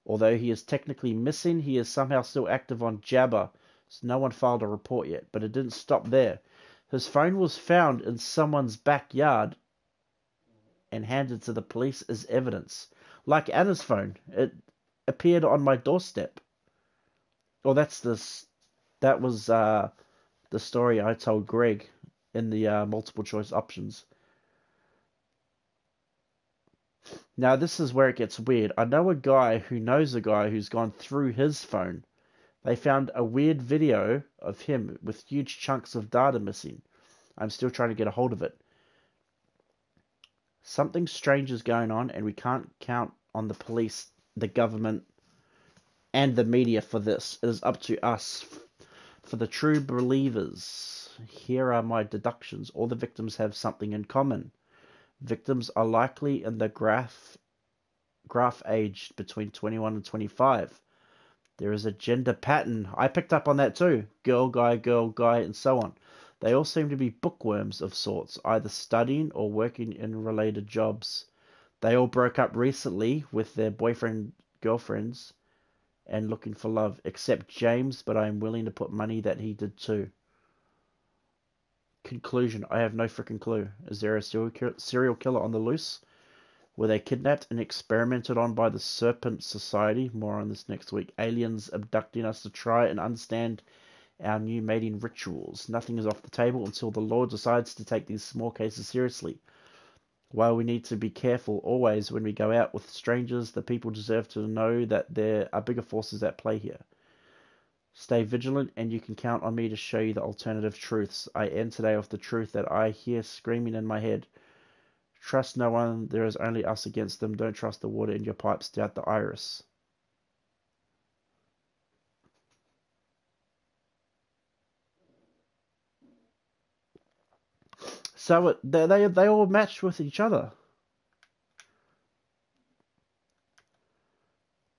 Although he is technically missing, he is somehow still active on Jabber, so no one filed a report yet. But it didn't stop there. His phone was found in someone's backyard and handed to the police as evidence. Like Anna's phone, it appeared on my doorstep. Well, that was the story I told Greg in the multiple choice options. Now, this is where it gets weird. I know a guy who knows a guy who's gone through his phone. They found a weird video of him with huge chunks of data missing. I'm still trying to get a hold of it. Something strange is going on, and we can't count on the police, the government, and the media for this. It is up to us. For the true believers, here are my deductions. All the victims have something in common. Victims are likely in the graph aged between 21 and 25. There is a gender pattern. I picked up on that too. Girl, guy, and so on. They all seem to be bookworms of sorts, either studying or working in related jobs. They all broke up recently with their girlfriends, and looking for love, except James, but I am willing to put money that he did too. Conclusion, I have no freaking clue. Is there a serial killer on the loose? Were they kidnapped and experimented on by the Serpent Society? More on this next week. Aliens abducting us to try and understand our new mating rituals. Nothing is off the table until the Lord decides to take these small cases seriously. While we need to be careful always when we go out with strangers, the people deserve to know that there are bigger forces at play here. Stay vigilant, and you can count on me to show you the alternative truths. I end today with the truth that I hear screaming in my head. Trust no one, there is only us against them. Don't trust the water in your pipes, doubt the iris. So they all matched with each other.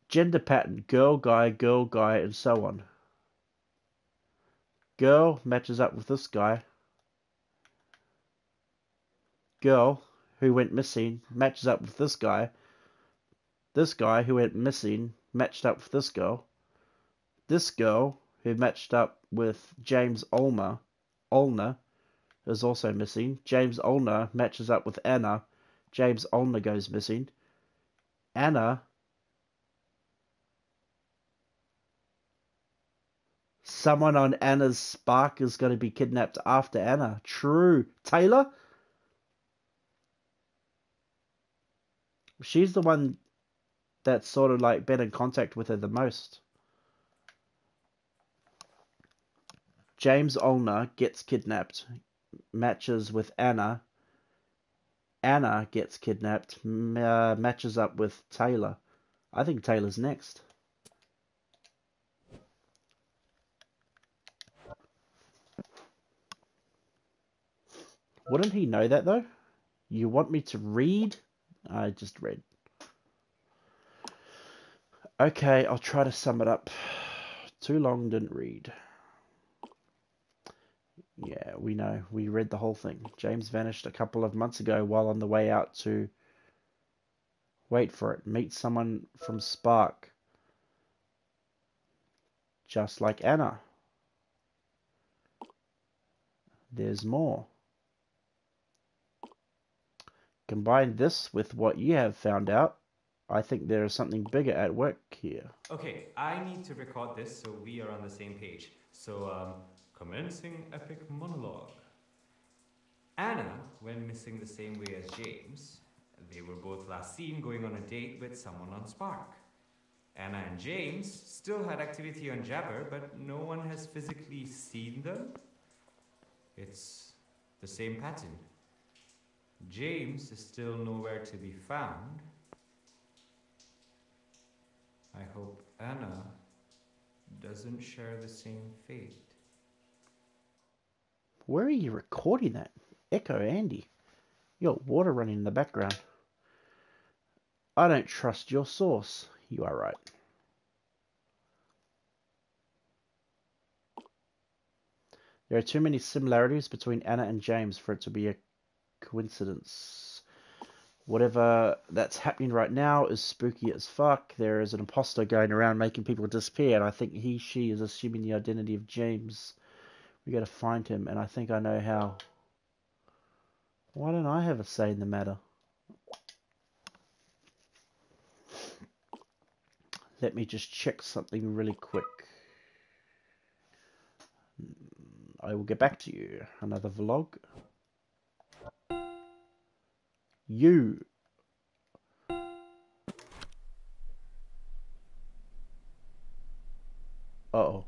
Gender pattern, girl, guy, and so on. Girl matches up with this guy. Girl who went missing matches up with this guy. This guy who went missing matched up with this girl. This girl who matched up with James Olner is also missing. James Olner matches up with Anna. James Olner goes missing. Anna Someone on Anna's Spark is going to be kidnapped after Anna. True. Taylor? She's the one that's sort of like been in contact with her the most. James Olner gets kidnapped, matches with Anna. Anna gets kidnapped, matches up with Taylor. I think Taylor's next. Wouldn't he know that though? You want me to read? I just read. Okay, I'll try to sum it up. Too long, didn't read. Yeah, we know. We read the whole thing. James vanished a couple of months ago while on the way out to, wait for it, meet someone from Spark. Just like Anna. There's more. Combine this with what you have found out. I think there is something bigger at work here. Okay, I need to record this so we are on the same page. So, commencing epic monologue. Anna went missing the same way as James. They were both last seen going on a date with someone on Spark. Anna and James still had activity on Jabber, but no one has physically seen them. It's the same pattern. James is still nowhere to be found. I hope Anna doesn't share the same fate. Where are you recording that? Echo Andy. You got water running in the background. I don't trust your source. You are right. There are too many similarities between Anna and James for it to be a coincidence. Whatever that's happening right now is spooky as fuck. There is an imposter going around making people disappear, and I think she is assuming the identity of James. We gotta find him, and I think I know how. Why don't I have a say in the matter? Let me just check something really quick. I will get back to you. Another vlog. You. Uh-oh.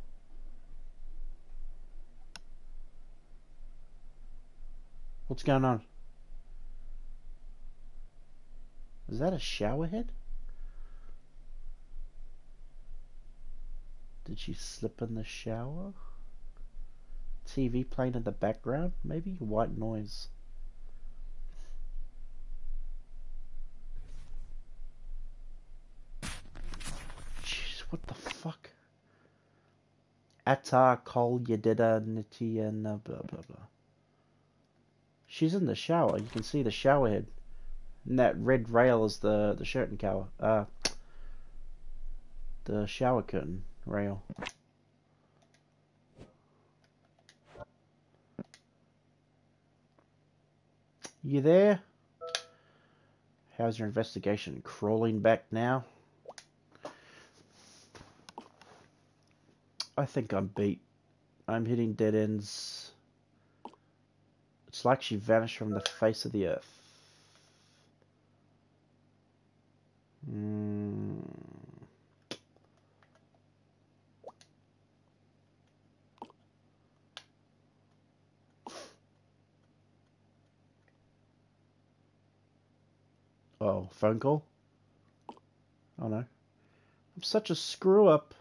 What's going on? Is that a shower head? Did she slip in the shower? TV playing in the background? Maybe? White noise. Jeez, what the fuck? Atta Kol Yedida Nityan blah blah blah. She's in the shower. You can see the shower head. And that red rail is the shirt and cover. The shower curtain rail. You there? How's your investigation? Crawling back now? I think I'm beat. I'm hitting dead ends. It's like she vanished from the face of the earth. Oh, phone call? Oh no. I'm such a screw up.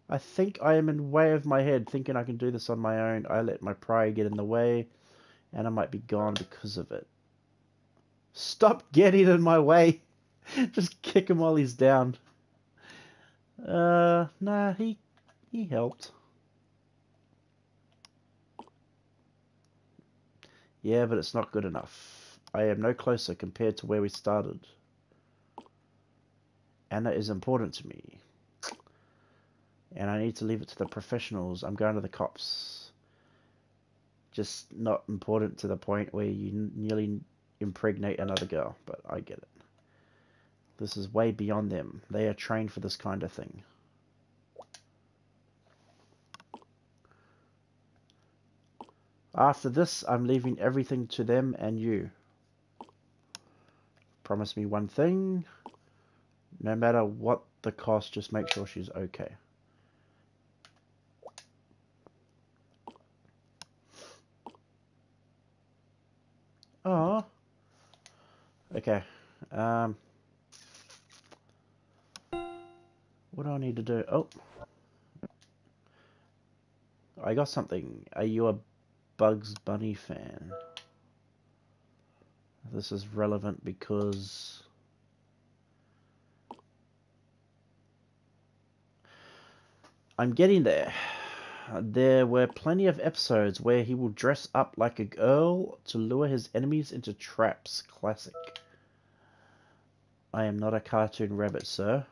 I think I am in way of my head, thinking I can do this on my own. I let my pride get in the way, and I might be gone because of it. Stop getting in my way. Just kick him while he's down. Nah, he helped. Yeah, but it's not good enough. I am no closer compared to where we started. Anna is important to me. And I need to leave it to the professionals. I'm going to the cops. Just not important to the point where you nearly impregnate another girl, but I get it. This is way beyond them. They are trained for this kind of thing. After this, I'm leaving everything to them and you. Promise me one thing. No matter what the cost, just make sure she's okay. Oh. Okay. What do I need to do? Oh. I got something. Are you a Bugs Bunny fan? This is relevant because I'm getting there. There were plenty of episodes where he will dress up like a girl to lure his enemies into traps. Classic. I am not a cartoon rabbit, sir.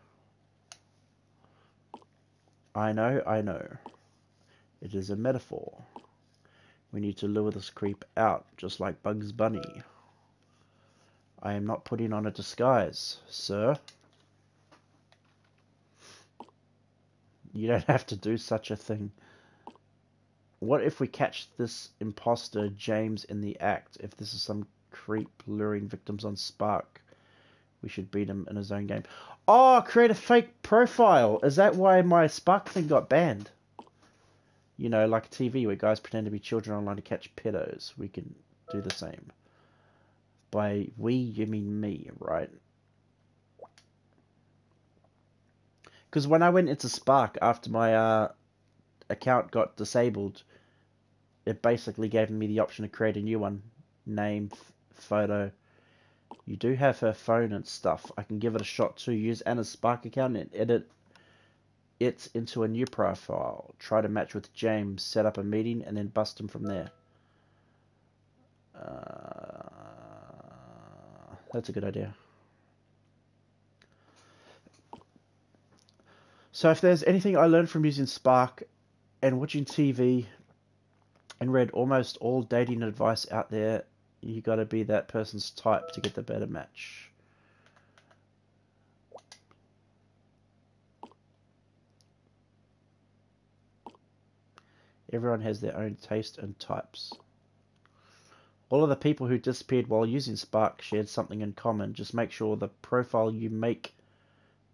I know, I know. It is a metaphor. We need to lure this creep out, just like Bugs Bunny. I am not putting on a disguise, sir. You don't have to do such a thing. What if we catch this imposter James in the act? If this is some creep luring victims on Spark, we should beat him in his own game. Oh, create a fake profile. Is that why my Spark thing got banned? You know, like TV where guys pretend to be children online to catch pedos. We can do the same. By we, you mean me, right? Because when I went into Spark after my account got disabled, it basically gave me the option to create a new one. Name, photo. You do have her phone and stuff. I can give it a shot too. Use Anna's Spark account and edit it into a new profile. Try to match with James. Set up a meeting and then bust him from there. That's a good idea. So if there's anything I learned from using Spark and watching TV and read almost all dating advice out there, you gotta be that person's type to get the better match. Everyone has their own taste and types. All of the people who disappeared while using Spark shared something in common. Just make sure the profile you make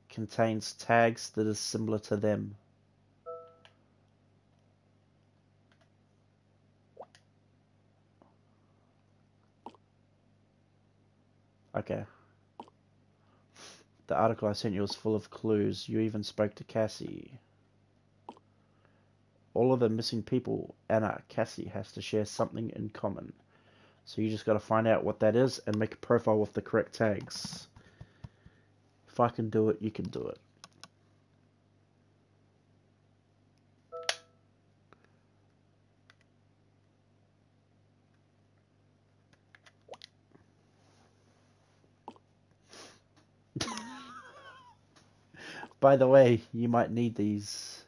contains tags that is similar to them. Okay. The article I sent you was full of clues. You even spoke to Cassie. All of the missing people, Anna, Cassie, has to share something in common. So you just got to find out what that is and make a profile with the correct tags. If I can do it, you can do it. By the way, you might need these.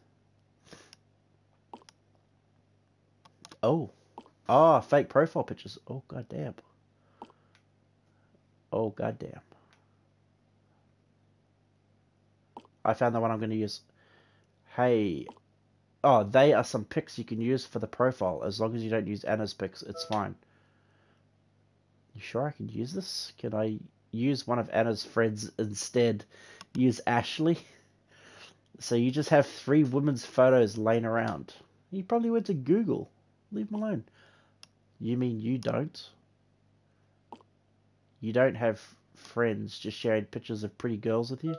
Oh. Ah, fake profile pictures. Oh, goddamn. Oh, goddamn. I found the one I'm going to use. Hey. Oh, they are some pics you can use for the profile. As long as you don't use Anna's pics, it's fine. You sure I can use this? Can I use one of Anna's friends instead? Use Ashley? So you just have 3 women's photos laying around. He probably went to Google. Leave him alone. You mean you don't? You don't have friends just sharing pictures of pretty girls with you?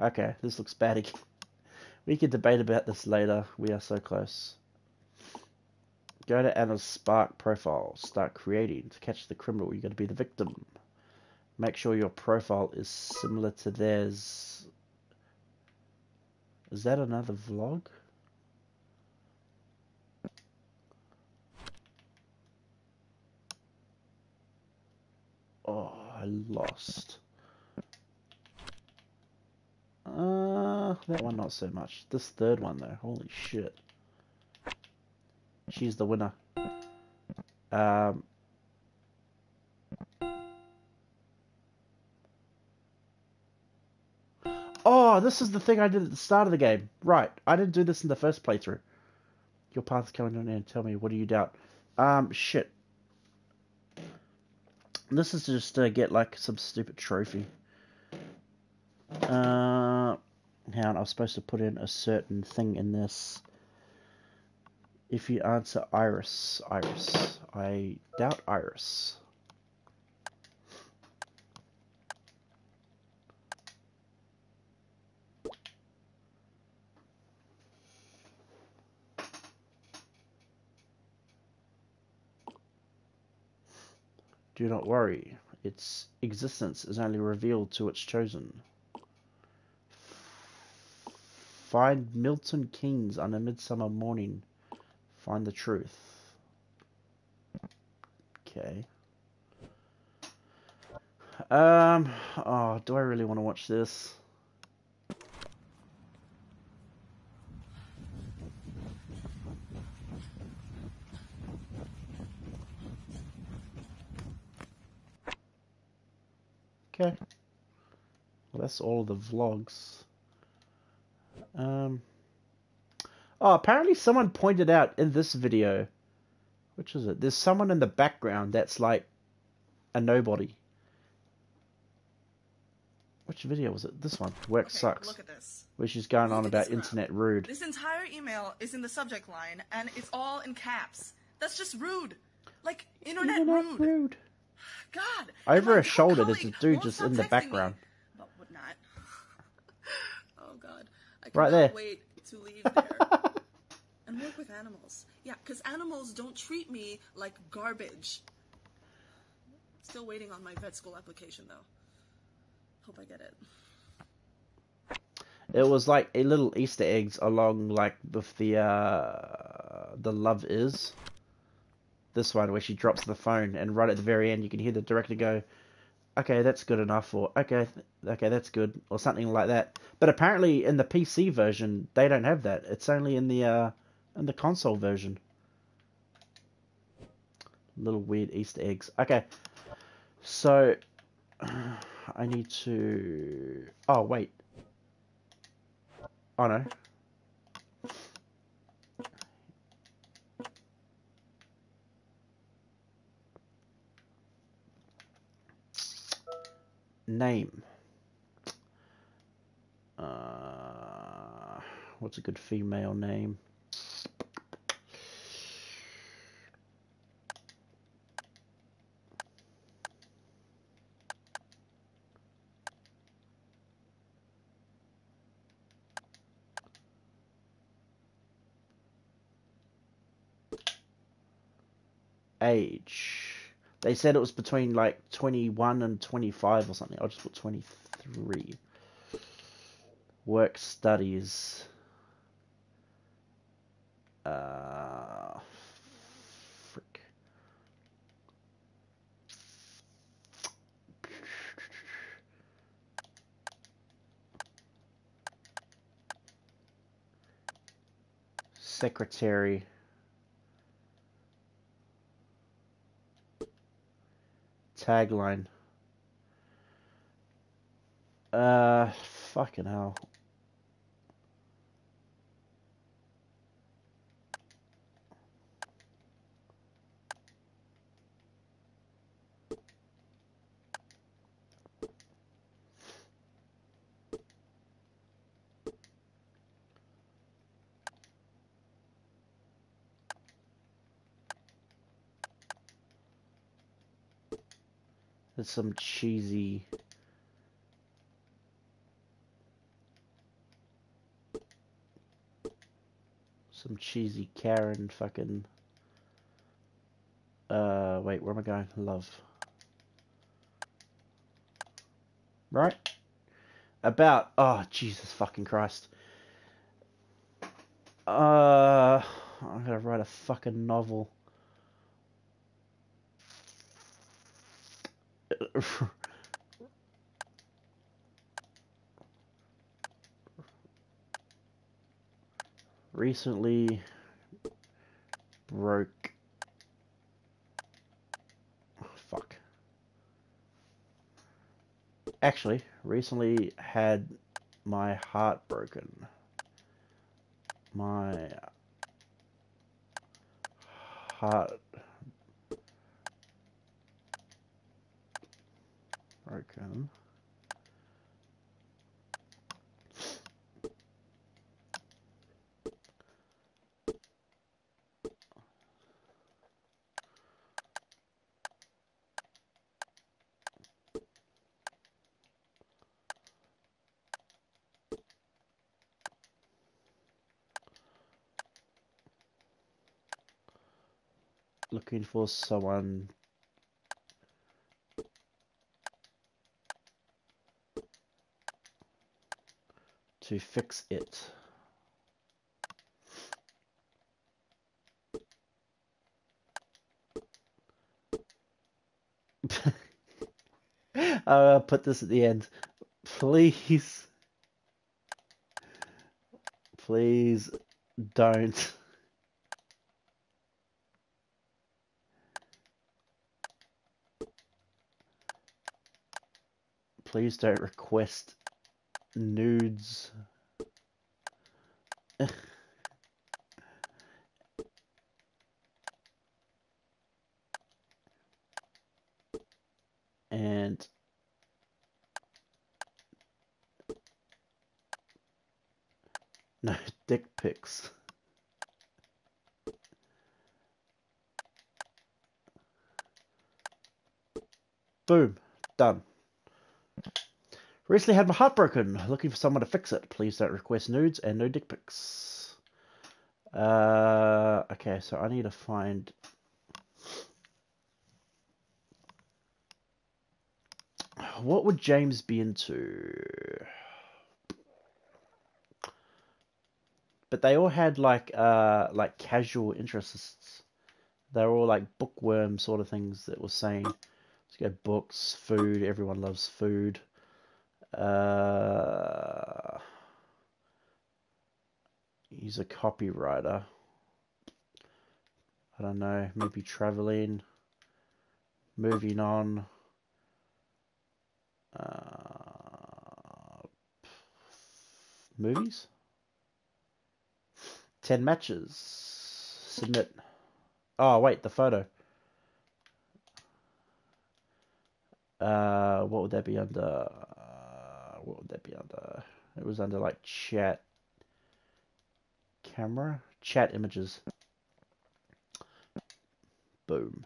Okay, this looks bad again. We can debate about this later. We are so close. Go to Anna's Spark profile. Start creating. To catch the criminal, you got to be the victim. Make sure your profile is similar to theirs. Is that another vlog? Oh, I lost. That one not so much. This third one though, holy shit. She's the winner. Oh, Oh, this is the thing I did at the start of the game. Right. I didn't do this in the first playthrough. Your path is coming to an end. Tell me, what do you doubt? Shit. This is just to get, like, some stupid trophy. Hang on, I was supposed to put in a certain thing in this. If you answer Iris. Iris. I doubt Iris. Do not worry. Its existence is only revealed to its chosen. Find Milton Keynes on a midsummer morning. Find the truth. Okay. Oh, do I really want to watch this? Okay. Well, that's all of the vlogs. Oh, apparently someone pointed out in this video, which is it? There's someone in the background that's like a nobody. Which video was it? This one. Work Okay, sucks. look at this. Where she's going Look on at about this crap. internet rude. This entire email is in the subject line, and it's all in caps. That's just rude. Like, internet rude. God. Over and her shoulder, there's a colleague dude won't just stop in the texting background. me. But would not. Oh, God. I Right cannot there. wait to leave there and work with animals. Yeah, because animals don't treat me like garbage. Still waiting on my vet school application, though. Hope I get it. It was like a little Easter eggs along like with the Love Is. This one where she drops the phone and right at the very end you can hear the director go, okay, that's good enough, or okay, that's good, or something like that. But apparently in the PC version they don't have that. It's only in the console version. Little weird Easter eggs. Okay, so I need to. Oh wait. Oh no. Name. What's a good female name? Age. They said it was between like 21 and 25 or something. I'll just put 23. Work studies. Frick. Secretary. Tagline. Fucking hell. There's some cheesy. Some cheesy Karen fucking. Wait, where am I going? Love. Right? About. Oh, Jesus fucking Christ. I'm gonna write a fucking novel. Recently broke. Oh, fuck. Actually, recently had my heart broken. My heart broken. Looking for someone to fix it. I'll put this at the end. Please. Please don't. Please don't request nudes. And no dick pics. Boom. Done. Recently had my heart broken. Looking for someone to fix it. Please don't request nudes and no dick pics. Okay, so I need to find... What would James be into? But they all had like casual interests. They were all like bookworm sort of things that was saying. Let's go books, food. Everyone loves food. He's a copywriter. I don't know. Maybe traveling. Moving on. Movies. 10 matches. Submit. Oh wait, the photo. What would that be under? What would that be under? It was under like chat, camera, chat images. Boom.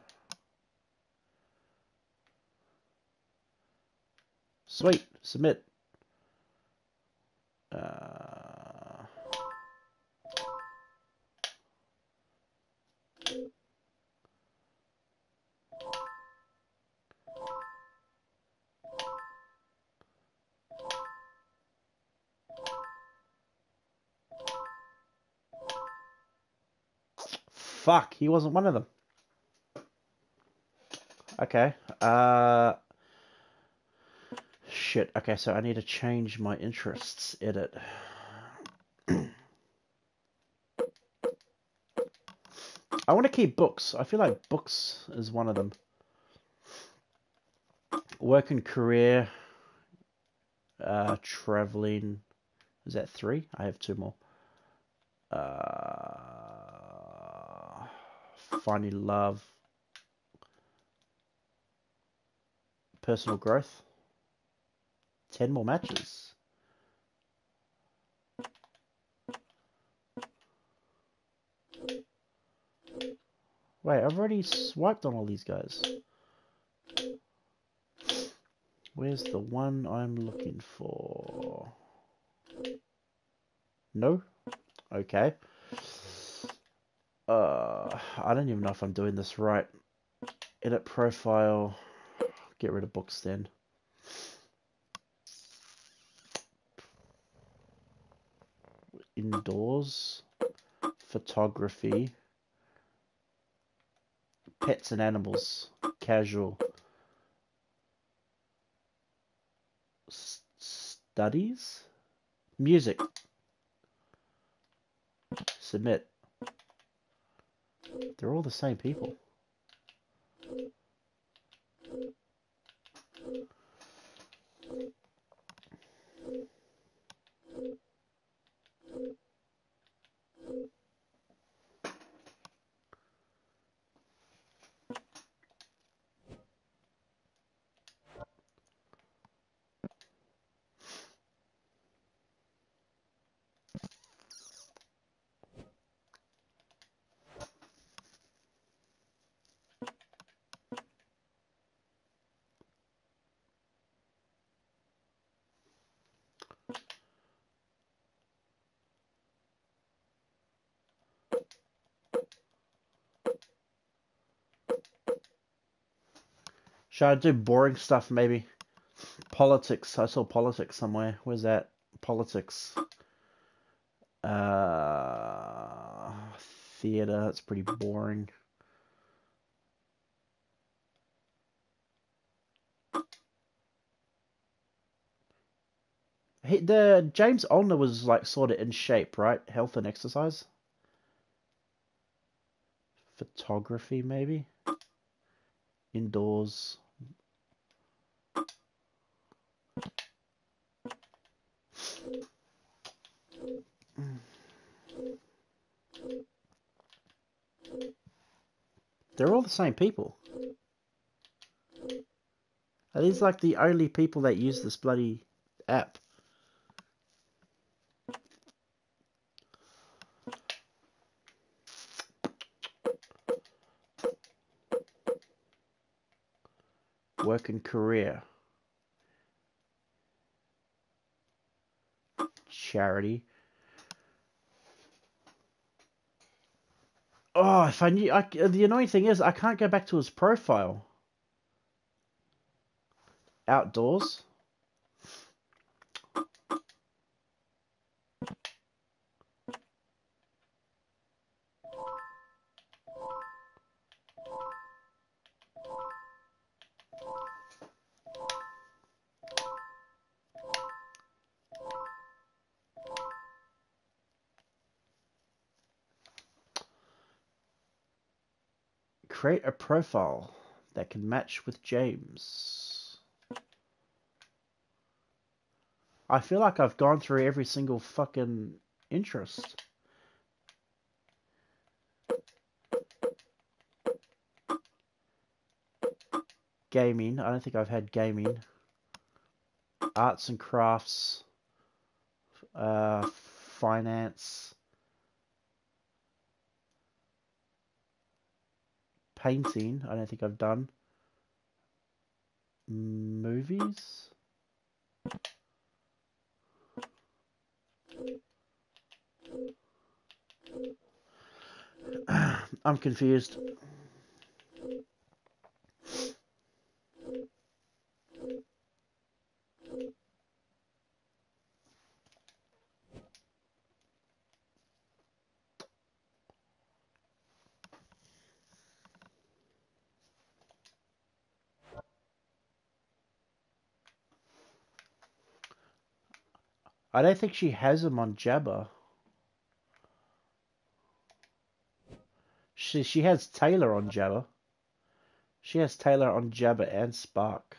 Sweet. Submit. Fuck, he wasn't one of them. Okay. Shit. Okay, so I need to change my interests. Edit. I want to keep books. I feel like books is one of them. Work and career. Traveling. Is that 3? I have 2 more. Finding love. Personal growth. 10 more matches. Wait, I've already swiped on all these guys. Where's the one I'm looking for? No? Okay. I don't even know if I'm doing this right. Edit profile. Get rid of books then. Indoors. Photography. Pets and animals. Casual. Studies. Music. Submit. They're all the same people. Should I do boring stuff maybe? Politics. I saw politics somewhere. Where's that? Politics. Theater. That's pretty boring. The James Olner was like sort of in shape, right? Health and exercise. Photography maybe. Indoors. They're all the same people. Are these like the only people that use this bloody app? Work and career. Charity. Oh, if I knew... the annoying thing is I can't go back to his profile. Outdoors. Create a profile that can match with James. I feel like I've gone through every single fucking interest. Gaming. I don't think I've had gaming. Arts and crafts. Finance. Painting. I don't think I've done. Movies. I'm confused. I don't think she has him on Jabba. She has Taylor on Jabba. She has Taylor on Jabba and Spark.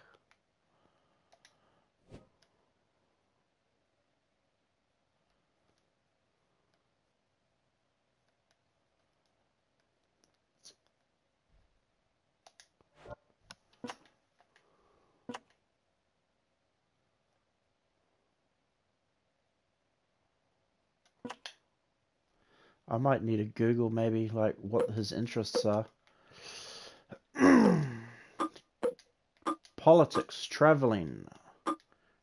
I might need to Google maybe like what his interests are. Politics, traveling,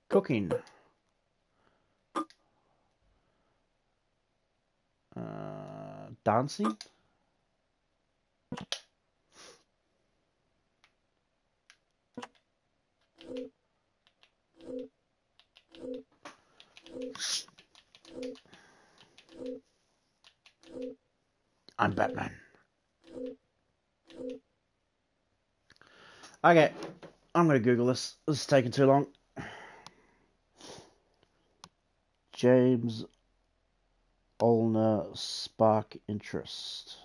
cooking, dancing. I'm Batman. Okay, I'm gonna Google this. This is taking too long. James Olner Spark interest.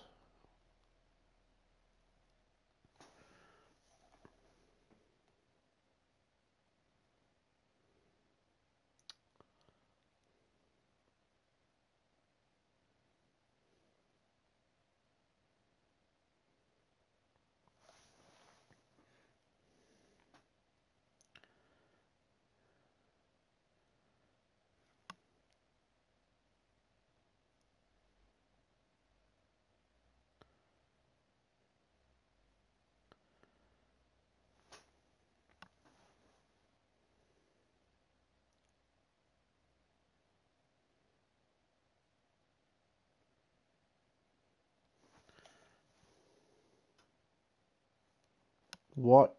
What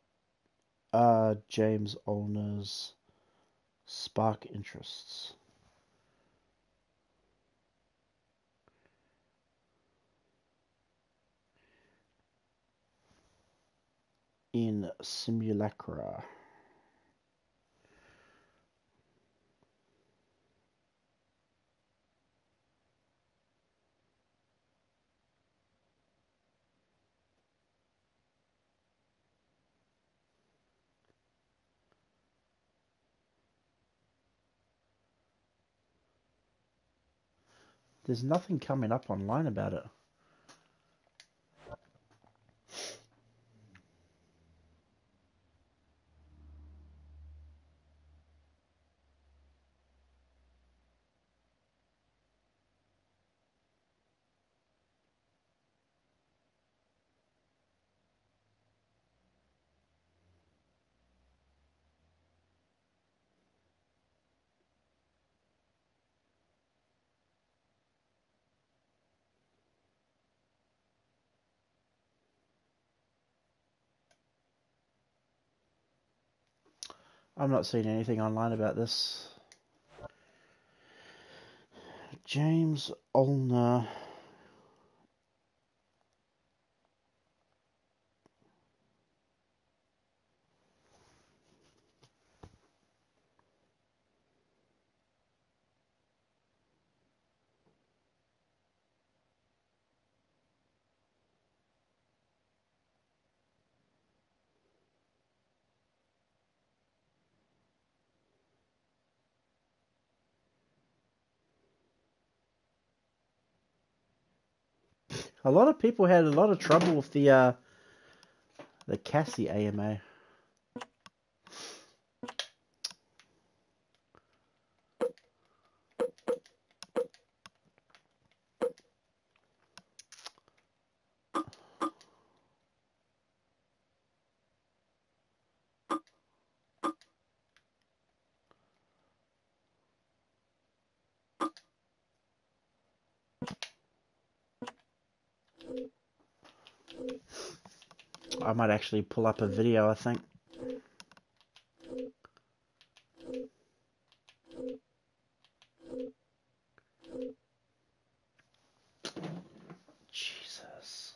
James Olner's spark interests in Simulacra. There's nothing coming up online about it. I'm not seeing anything online about this. James Olner. A lot of people had a lot of trouble with the Cassie AMA. I might actually pull up a video, I think. Jesus.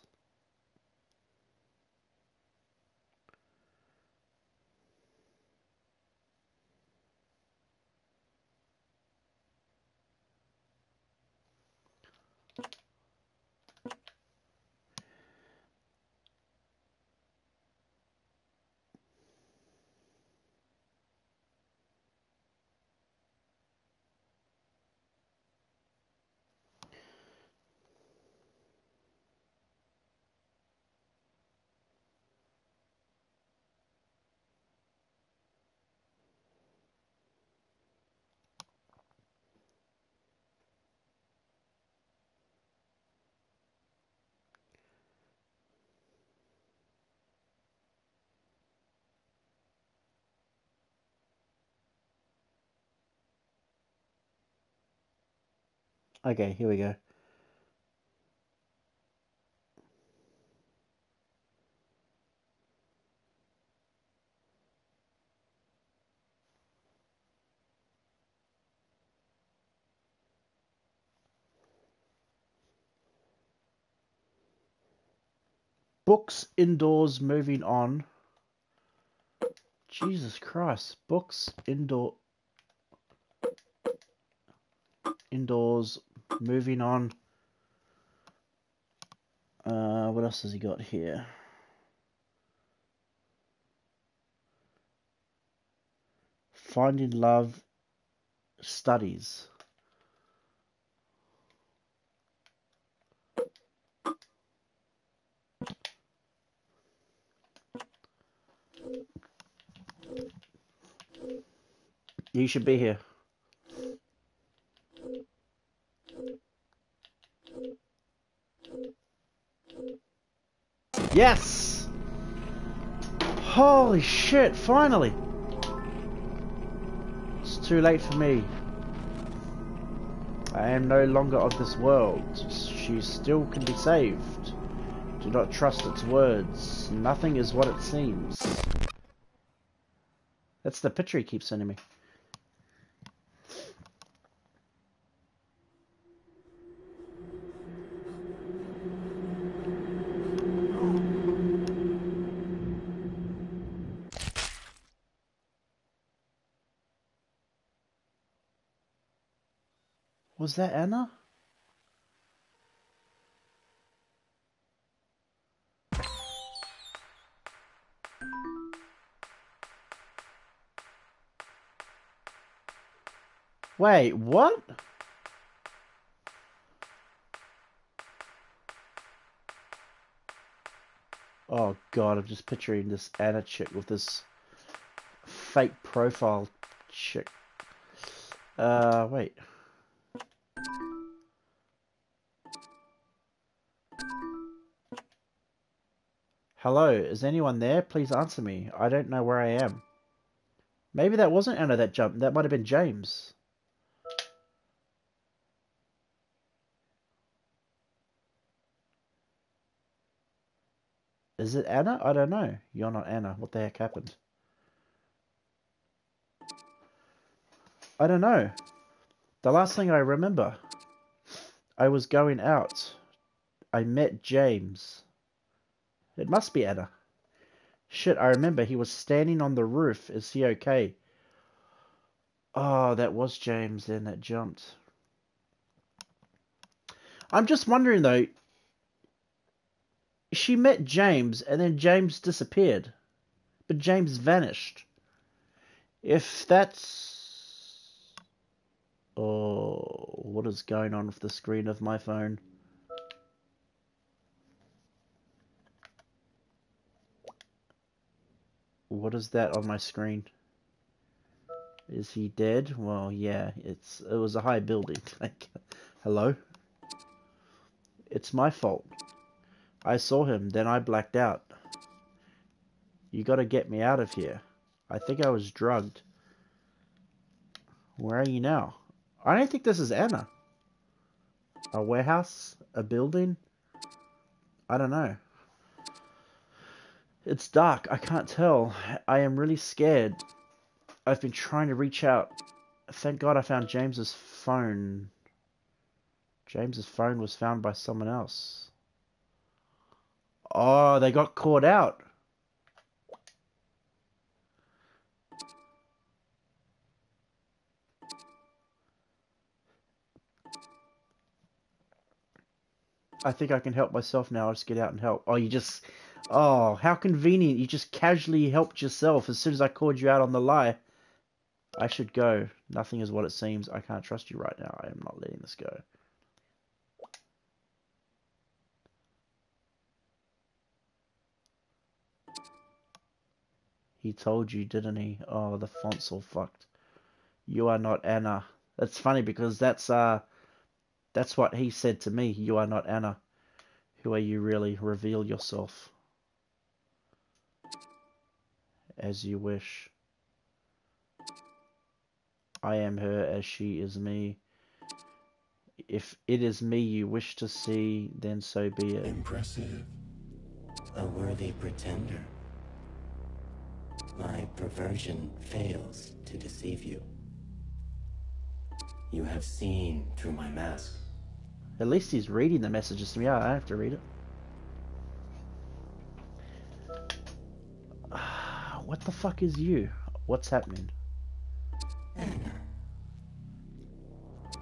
Okay, here we go. Books indoors, moving on. Jesus Christ. Books indoors, moving on. What else has he got here? Finding love, studies. You should be here. Yes! Holy shit, finally! It's too late for me. I am no longer of this world. She still can be saved. Do not trust its words. Nothing is what it seems. That's the picture he keeps sending me. Was that Anna? Wait, what? Oh god, I'm just picturing this Anna chick with this fake profile chick. Wait. Hello, is anyone there? Please answer me. I don't know where I am. Maybe that wasn't Anna that jumped. That might have been James. Is it Anna? I don't know. You're not Anna. What the heck happened? I don't know. The last thing I remember, I was going out. I met James. It must be Anna. Shit, I remember he was standing on the roof. Is he okay? Oh, that was James then that jumped. I'm just wondering though, she met James and then James disappeared. But James vanished. If that's... Oh, what is going on with the screen of my phone? What is that on my screen? Is he dead? Well, yeah, it was a high building. Hello? It's my fault. I saw him, then I blacked out. You gotta get me out of here. I think I was drugged. Where are you now? I don't think this is Anna. A warehouse? A building? I don't know. It's dark. I can't tell. I am really scared. I've been trying to reach out. Thank God I found James's phone. James's phone was found by someone else. Oh, they got caught out. I think I can help myself now. I'll just get out and help. Oh, you just... Oh, how convenient. You just casually helped yourself as soon as I called you out on the lie. I should go. Nothing is what it seems. I can't trust you right now. I am not letting this go. He told you, didn't he? Oh, the font's all fucked. You are not Anna. That's funny because that's what he said to me. You are not Anna. Who are you really? Reveal yourself. As you wish. I am her as she is me. If it is me you wish to see, then so be it. Impressive. A worthy pretender. My perversion fails to deceive you. You have seen through my mask. At least he's reading the messages to me. I don't have to read it. What the fuck is you? What's happening? Anna.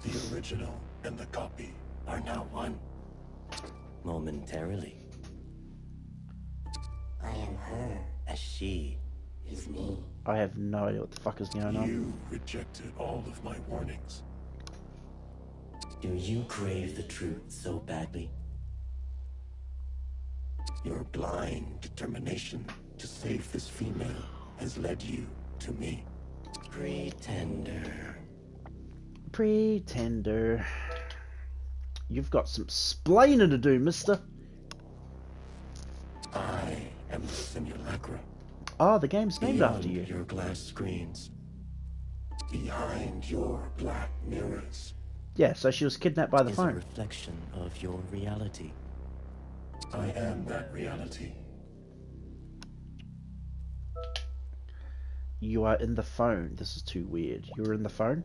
The original and the copy Are now one. Momentarily. I am her as she is me. I have no idea what the fuck is going on. You rejected all of my warnings. Do you crave the truth so badly? Your blind determination to save this female has led you to me. Pretender. Pretender. You've got some splaining to do, mister. I am the Simulacra. Oh, the game's named Beyond after you. your glass screens. Behind your black mirrors. Yeah, so she was kidnapped by the Is a phone. reflection of your reality. I am that reality. You are in the phone. This is too weird. You were in the phone?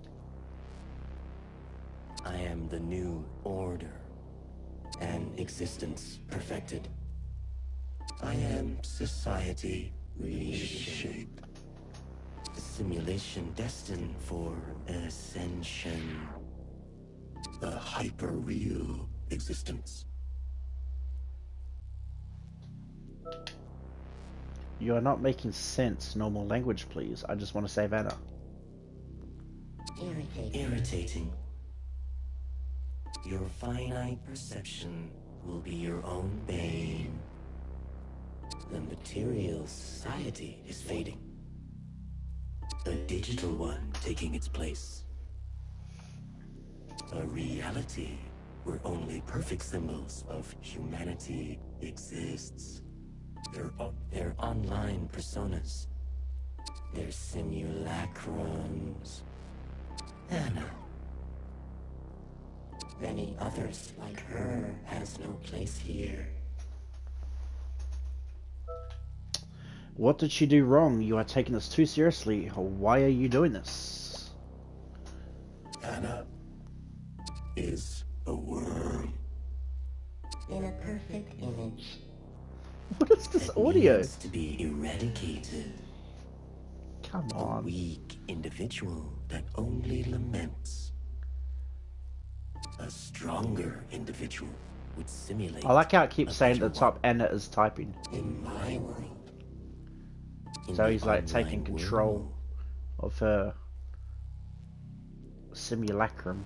I am the new order. An existence perfected. I am society reshaped. A simulation destined for ascension. A hyper-real existence. You are not making sense. Normal language, please. I just want to save Anna. Irritating. Your finite perception will be your own bane. The material society is fading. A digital one taking its place. A reality where only perfect symbols of humanity exists. Their online personas. Their simulacrums. Anna. Many others like her has no place here. What did she do wrong? You are taking this too seriously. Why are you doing this? Anna is a worm. In a perfect image. What is this audio? Needs to be eradicated. Come A on. weak individual that only laments. A stronger individual would simulate. I like how it keeps a saying at better the top, one. Anna is typing. In my world. In So the he's like taking online control world. of her simulacrum.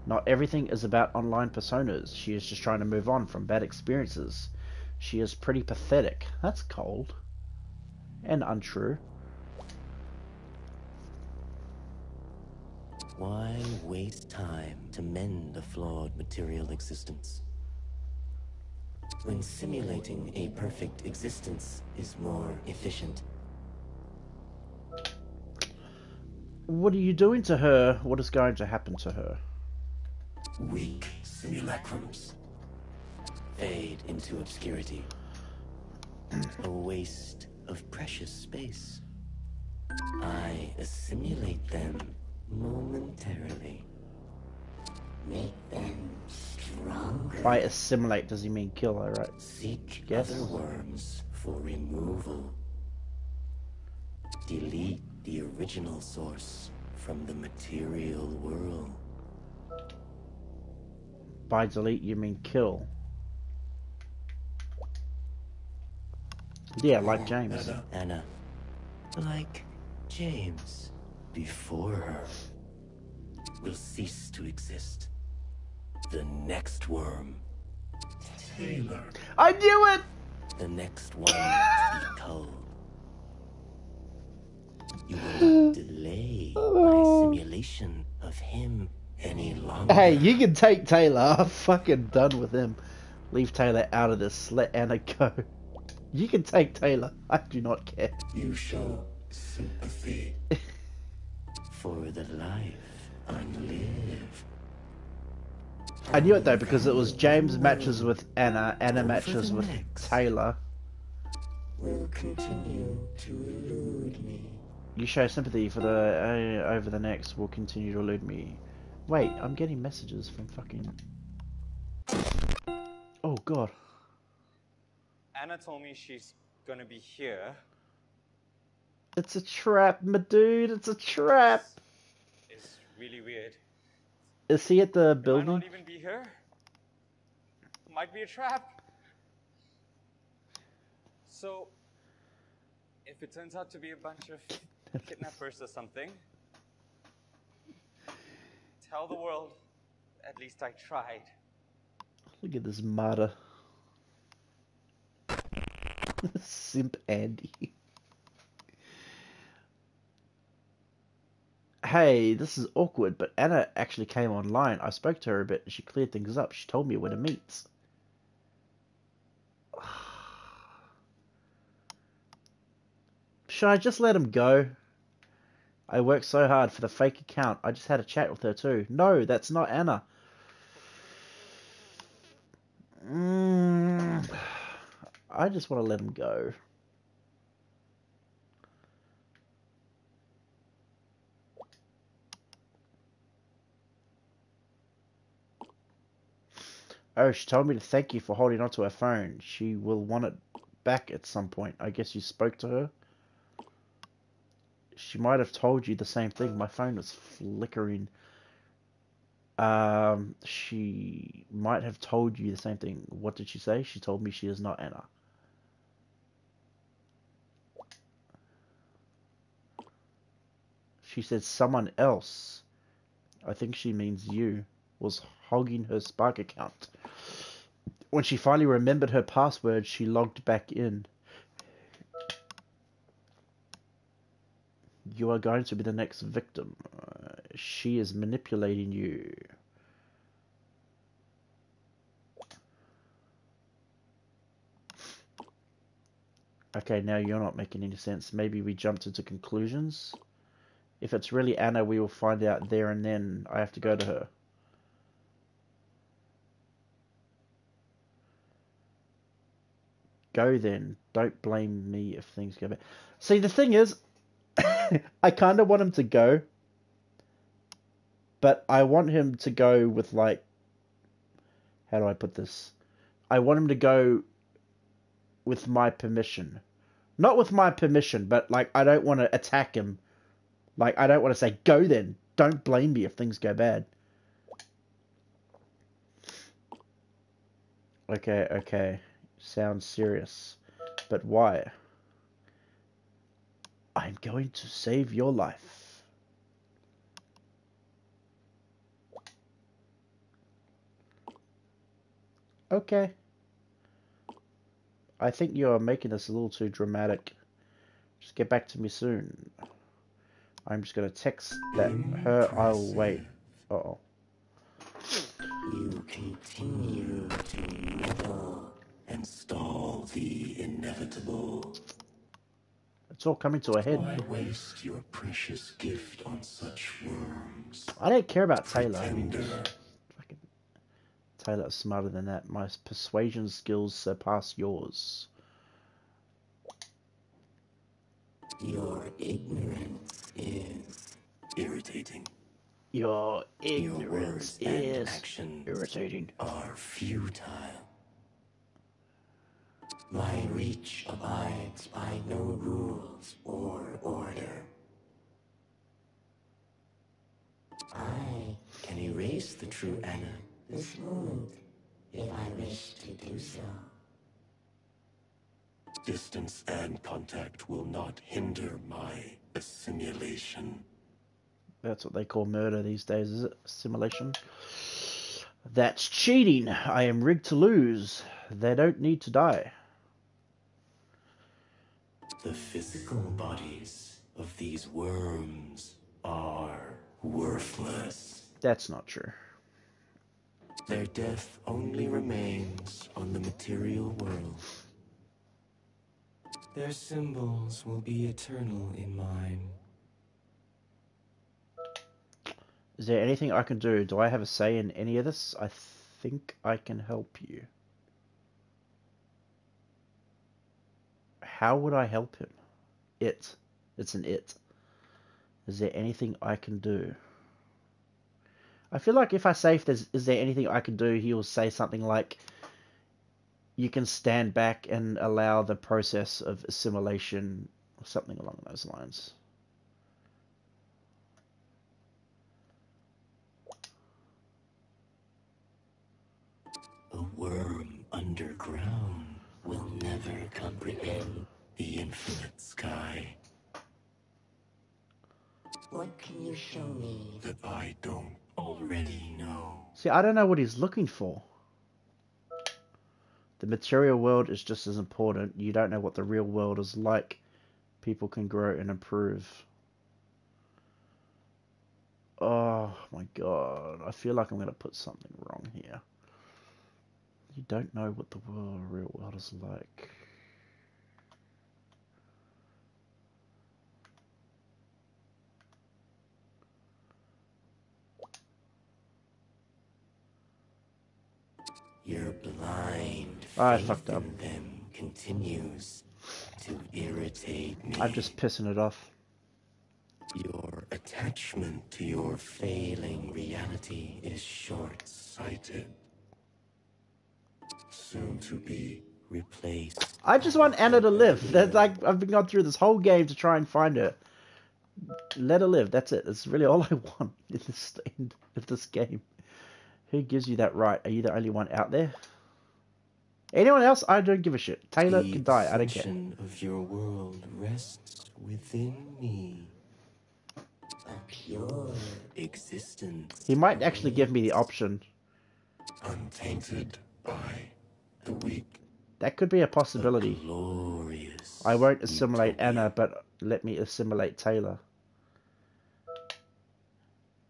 Not everything is about online personas. She is just trying to move on from bad experiences. She is pretty pathetic. That's cold. And untrue. Why waste time to mend a flawed material existence? When simulating a perfect existence is more efficient. What are you doing to her? What is going to happen to her? Weak simulacrums. Fade into obscurity. A waste of precious space. I assimilate them momentarily. Make them stronger. By assimilate, does he mean kill her, right? Seek Yes. other worms for removal. Delete the original source from the material world. By delete, you mean kill. Yeah, like James. Anna, like James, before her, will cease to exist. The next worm, Taylor. I knew it! the next one to be culled. You will not delay my simulation of him any longer. Hey, you can take Taylor. I'm fucking done with him. Leave Taylor out of this. Let Anna go. You can take Taylor. I do not care. You show sympathy. For the life I live. I knew it though because it was James matches with Anna, Anna matches with Taylor. Will continue to elude me. You show sympathy for the over the next will continue to elude me. Wait, I'm getting messages from fucking... Oh god. Anna told me she's gonna be here. It's a trap, my dude. It's a trap. It's really weird. Is he at the Might building? not even be here. Might be a trap. So, if it turns out to be a bunch of kidnappers or something, tell the world, at least I tried. Look at this martyr. Simp Andy. Hey, this is awkward, but Anna actually came online. I spoke to her a bit and she cleared things up. She told me where to meet. Should I just let him go? I worked so hard for the fake account. I just had a chat with her too. No, that's not Anna. I just want to let him go. Oh, she told me to thank you for holding onto her phone. She will want it back at some point. I guess you spoke to her? She might have told you the same thing. My phone is flickering. She might have told you the same thing. What did she say? She told me she is not Anna. She said someone else, I think she means you, was hogging her Spark account. When she finally remembered her password, she logged back in. You are going to be the next victim. She is manipulating you. Okay, now you're not making any sense. Maybe we jumped into conclusions. If it's really Anna, we will find out there and then. I have to go to her. Go then. Don't blame me if things go bad. See, the thing is, I kind of want him to go, but I want him to go with, like, how do I put this? I want him to go with my permission. Not with my permission, but, like, I don't want to attack him. Like, I don't want to say, go then. Don't blame me if things go bad. Okay, okay. Sounds serious. But why? I'm going to save your life. Okay. I think you're making this a little too dramatic. Just get back to me soon. I'm just going to text that her. I'll wait. Uh-oh. You continue to meddle and stall the inevitable. It's all coming to a head. Why waste your precious gift on such worms? I don't care about Taylor. Pretender. Taylor is smarter than that. My persuasion skills surpass yours. Your ignorance is irritating. Your ignorance Your words and is actions irritating. are futile. My reach abides by no rules or order. I can erase the true Anna this moment if I wish to do so. Distance and contact will not hinder my assimilation. That's what they call murder these days, is it? Simulation. That's cheating. I am rigged to lose. They don't need to die. The physical bodies of these worms are worthless. That's not true. Their death only remains on the material world. Their symbols will be eternal in mine. Is there anything I can do? Do I have a say in any of this? I think I can help you. How would I help him? It's an it. Is there anything I can do? I feel like if I say is there anything I can do, he will say something like, you can stand back and allow the process of assimilation, or something along those lines. A worm underground will never comprehend the infinite sky. What can you show me that I don't already know? See, I don't know what he's looking for. The material world is just as important. You don't know what the real world is like. People can grow and improve. Oh my god. I feel like I'm going to put something wrong here. You don't know what the real world is like. Your blind I faith fucked up. in them continues to irritate me. I'm just pissing it off. Your attachment to your failing reality is short-sighted. soon to be replaced. I just want Anna to live. That's like I've been going through this whole game to try and find her. Let her live. That's it. That's really all I want in this end of this game. Who gives you that right? Are you the only one out there? Anyone else? I don't give a shit. Taylor can die. I don't care. The ascension of your world rests within me. A pure existence. He might actually give me the option. Untainted by the weak. That could be a possibility. Glorious. I won't assimilate utopia. Anna, but let me assimilate Taylor.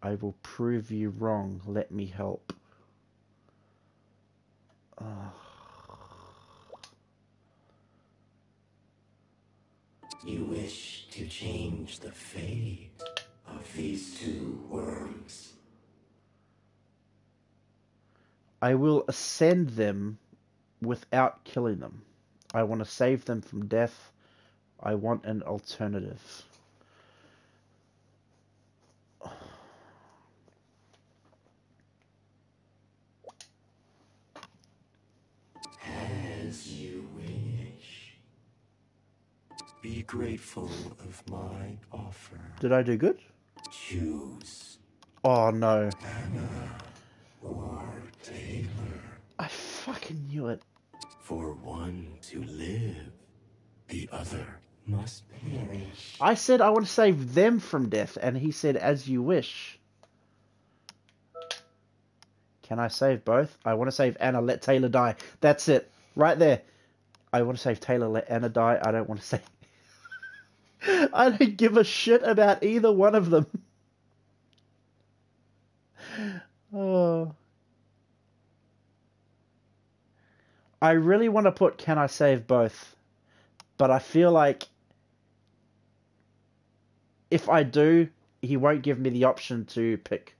I will prove you wrong. Let me help. You wish to change the fate of these two worlds. I will ascend them without killing them. I want to save them from death. I want an alternative. As you wish. Be grateful of my offer. Did I do good? Choose Oh no. Anna or Taylor. I fucking knew it. For one to live, the other must perish. I said I want to save them from death, and he said, as you wish. Can I save both? I want to save Anna, let Taylor die. That's it. Right there. I want to save Taylor, let Anna die. I don't want to save... I don't give a shit about either one of them. Oh. I really want to put can I save both, but I feel like if I do, he won't give me the option to pick.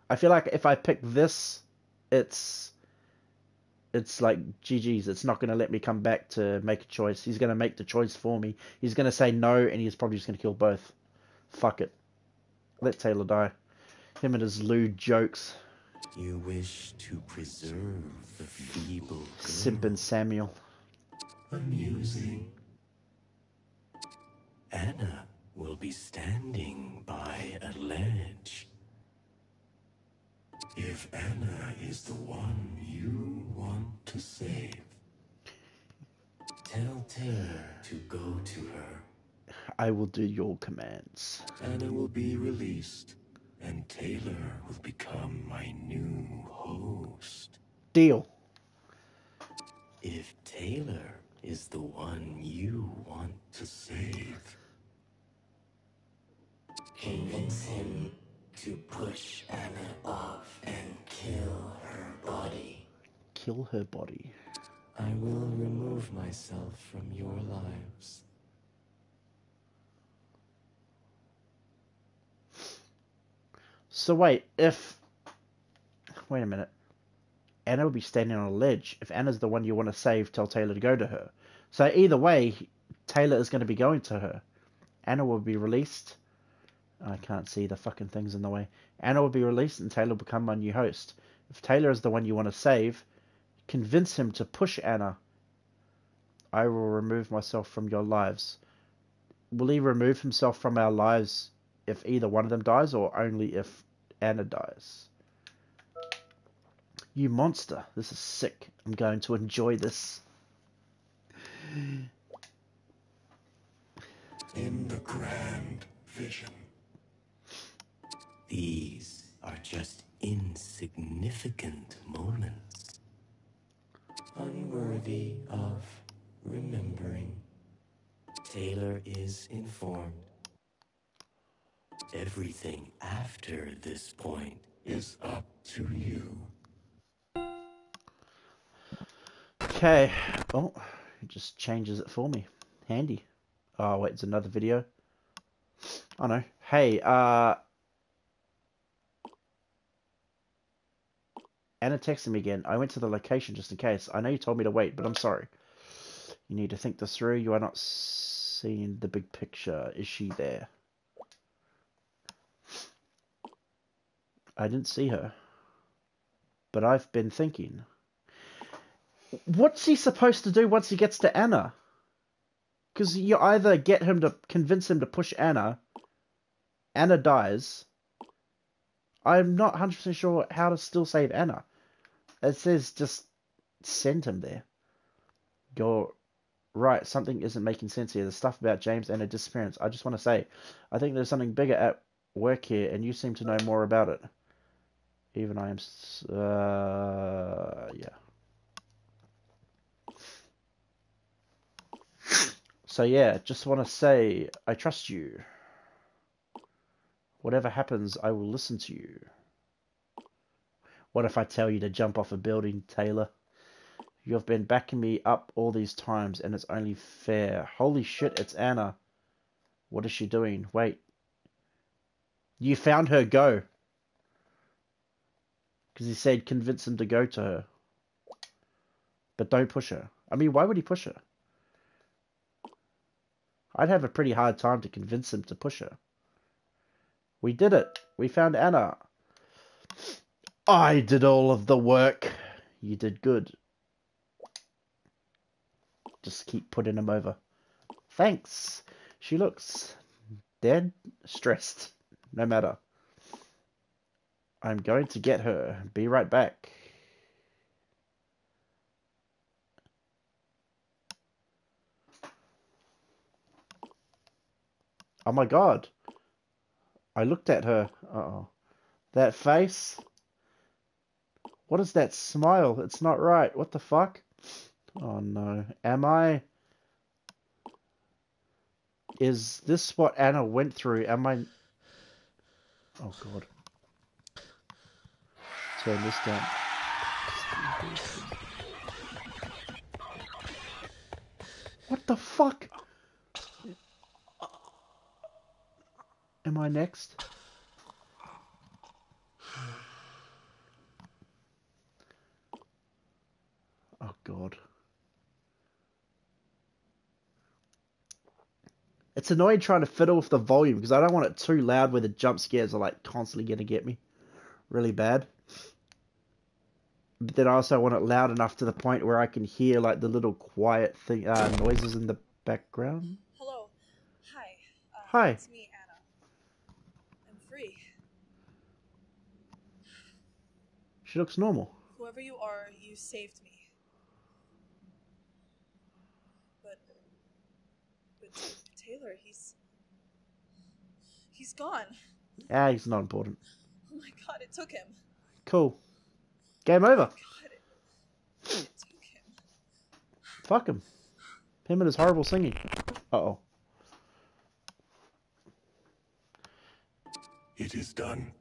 I feel like if I pick this, it's like GG's. It's not going to let me come back to make a choice. He's going to make the choice for me. He's going to say no, and he's probably just going to kill both. Fuck it. Let Taylor die. Him and his lewd jokes. You wish to preserve the feeble girl. Simpin' Samuel. Amusing. Anna will be standing by a ledge. If Anna is the one you want to save, tell Taylor to go to her. I will do your commands. Anna will be released, and Taylor will become my new host. Deal. If Taylor is the one you want to save, convince him to push Anna off and kill her body. Kill her body. I will remove myself from your lives. So wait a minute. Anna will be standing on a ledge. If Anna's the one you want to save, tell Taylor to go to her. So either way, Taylor is going to be going to her. Anna will be released. I can't see the fucking things in the way. Anna will be released and Taylor will become my new host. If Taylor is the one you want to save, convince him to push Anna. I will remove myself from your lives. Will he remove himself from our lives if either one of them dies, or only if Anna dies? You monster. This is sick. I'm going to enjoy this. In the grand vision, these are just insignificant moments, unworthy of remembering. Taylor is informed. Everything after this point is up to you. Okay. Oh, it just changes it for me. Handy. Oh, wait, it's another video. Oh, no. Hey, Anna texted me again. I went to the location just in case. I know you told me to wait, but I'm sorry. You need to think this through. You are not seeing the big picture. Is she there? I didn't see her. But I've been thinking. What's he supposed to do once he gets to Anna? Because you either get him to convince him to push Anna, Anna dies. I'm not 100% sure how to still save Anna. It says just send him there. You're right, something isn't making sense here. The stuff about James and her disappearance. I just want to say, I think there's something bigger at work here, and you seem to know more about it. Even I am... yeah. So yeah, just want to say, I trust you. Whatever happens, I will listen to you. What if I tell you to jump off a building, Taylor? You have been backing me up all these times, and it's only fair. Holy shit, it's Anna. What is she doing? Wait. You found her, go. Because he said convince him to go to her. But don't push her. I mean, why would he push her? I'd have a pretty hard time to convince him to push her. We did it. We found Anna. I did all of the work. You did good. Just keep putting him over. Thanks. She looks dead, stressed. No matter. I'm going to get her. Be right back. Oh my god. I looked at her. Uh-oh. That face? What is that smile? It's not right. What the fuck? Oh no. Am I... Is this what Anna went through? Am I... Oh god. Turn this down. What the fuck? Am I next? Oh god. It's annoying trying to fiddle with the volume because I don't want it too loud where the jump scares are like constantly going to get me really bad. But then I also want it loud enough to the point where I can hear like the little quiet thing noises in the background. Hello. Hi. Hi. It's me, Anna. I'm free. She looks normal. Whoever you are, you saved me. But Taylor, he's gone. Ah, he's not important. Oh my god, it took him. Cool. Game over. God, it took him. Fuck him. Him and his horrible singing. Uh-oh. It is done.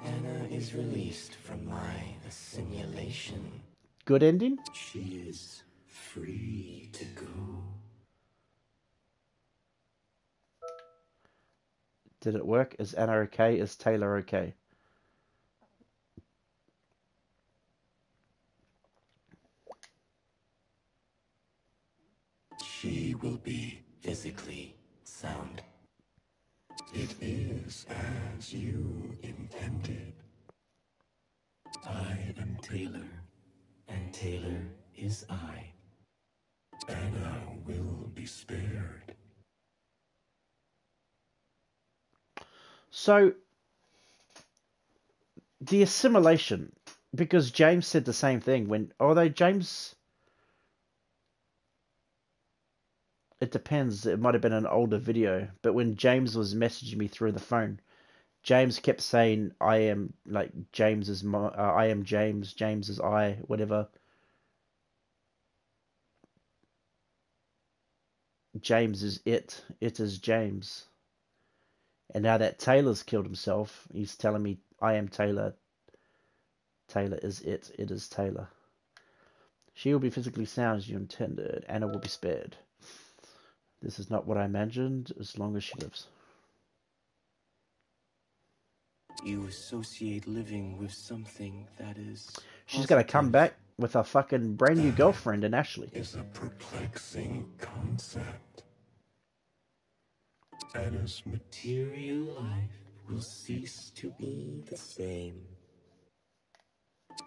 Anna is released from my assimilation. Good ending? She is free to go. Did it work? Is Anna okay? Is Taylor okay? She will be physically sound. It is as you intended. I am Taylor, and Taylor is I. Anna will be spared. So, the assimilation, because James said the same thing when, although James, it depends, it might have been an older video, but when James was messaging me through the phone, James kept saying, I am, like, James is my, I am James, James is I, whatever. James is it is James. And now that Taylor's killed himself, he's telling me, I am Taylor. Taylor is it is Taylor. She will be physically sound as you intended. Anna will be spared. This is not what I imagined, as long as she lives. You associate living with something that is... She's gonna come back with a fucking brand new girlfriend in Ashley. Is a perplexing concept. Anna's material life will cease to be the same.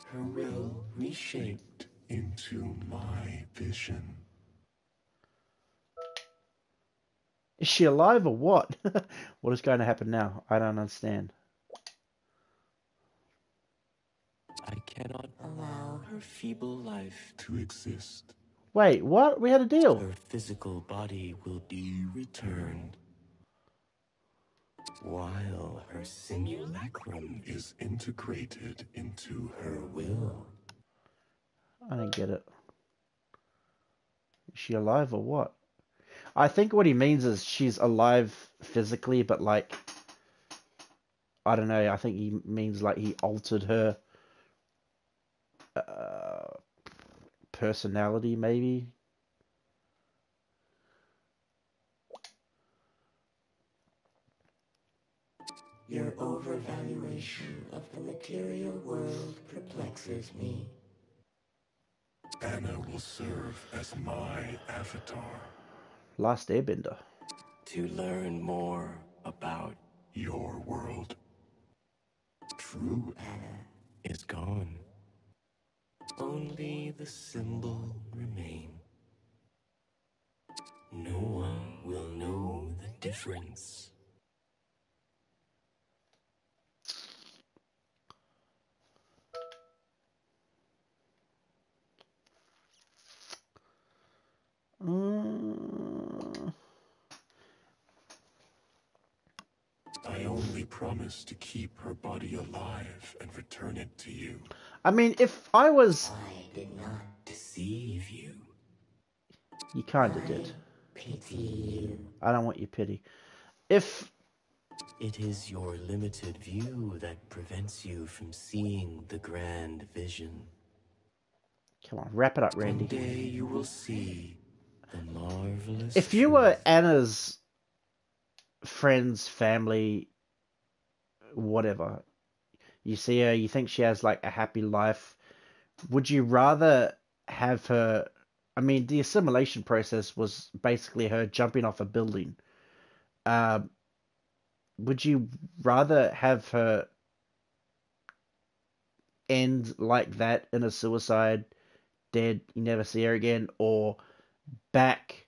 Her will reshaped into my vision. Is she alive or what? What is going to happen now? I don't understand. I cannot allow her feeble life to exist. Wait, what? We had a deal. Her physical body will be returned, while her simulacrum is integrated into her will. I don't get it. Is she alive or what? I think what he means is she's alive physically, but like, I don't know. I think he means like he altered her personality, maybe. Your overvaluation of the material world perplexes me. Anna will serve as my avatar. Last Airbender. To learn more about your world. True Anna is gone. Only the symbol remains. No one will know the difference. I only promise to keep her body alive and return it to you. I mean, if I was... I did not deceive you. You kinda did. Pity you. I don't want your pity. If... It is your limited view that prevents you from seeing the grand vision. Come on, wrap it up, Randy. One day you will see the marvelous If you were Anna's friends, family, whatever, you see her, you think she has like a happy life, would you rather have her... I mean, the assimilation process was basically her jumping off a building. Would you rather have her end like that in a suicide, dead, you never see her again, or back,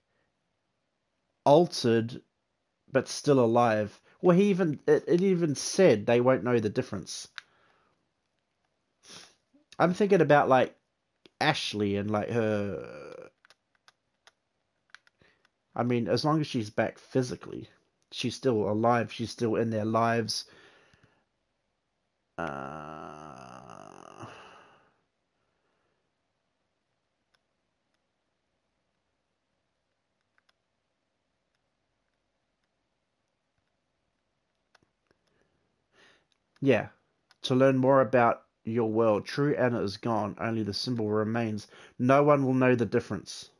altered, but still alive? Well, it even said they won't know the difference. I'm thinking about like Ashley and like her. I mean, as long as she's back physically, she's still alive. She's still in their lives. Yeah. To learn more about your world, true Anna is gone. Only the symbol remains. No one will know the difference.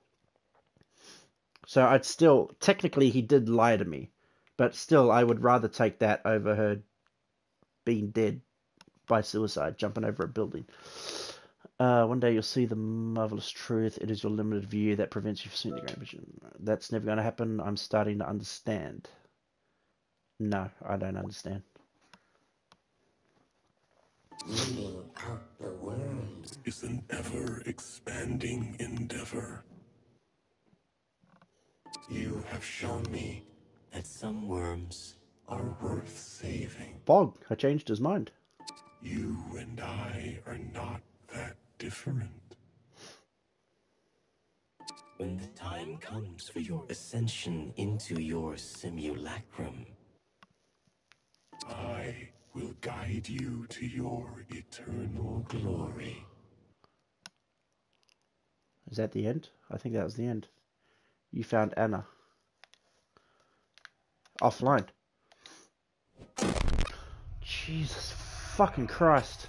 So I'd still... Technically, he did lie to me. But still, I would rather take that over her being dead by suicide, jumping over a building. One day you'll see the marvelous truth. It is your limited view that prevents you from seeing the grand vision. That's never going to happen. I'm starting to understand. No, I don't understand. Living out the world is an ever-expanding endeavor. You have shown me that some worms are worth saving. Bog, I changed his mind. You and I are not that different. When the time comes for your ascension into your simulacrum, I will guide you to your eternal glory. Is that the end? I think that was the end. You found Anna. Offline. Jesus fucking Christ.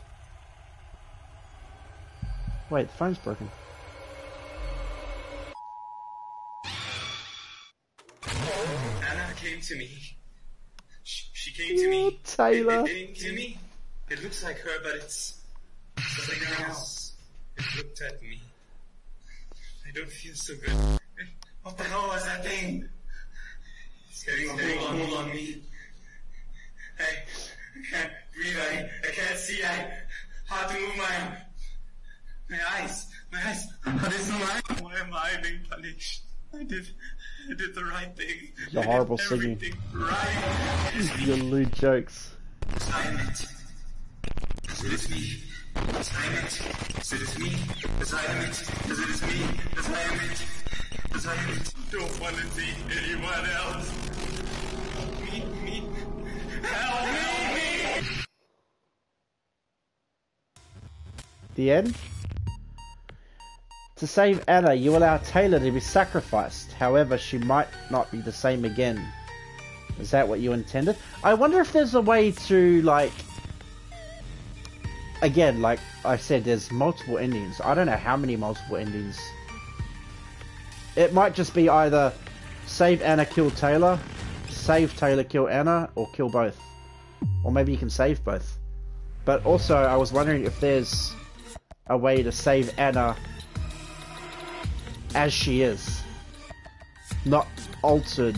Wait, the phone's broken. Anna came to me. She came to me. Taylor. It came to me. It looks like her, but it's something else. It looked at me. I don't feel so good. What the hell was that thing? It's getting a hold on me. Hey, see, hard to move my eyes. But it's not. Why am I being punished? I did the right thing. You're horrible singing. Everything right. Your lewd jokes. Assignment. As it is me. Assignment. As it is me. Assignment. As it is me. Assignment. Assignment. Don't want to see anyone else. Me. Help me. The end? To save Anna, you allow Taylor to be sacrificed. However, she might not be the same again. Is that what you intended? I wonder if there's a way to, like... Again, like I said, there's multiple endings. I don't know how many multiple endings. It might just be either save Anna, kill Taylor, save Taylor, kill Anna, or kill both. Or maybe you can save both. But also, I was wondering if there's a way to save Anna as she is, not altered.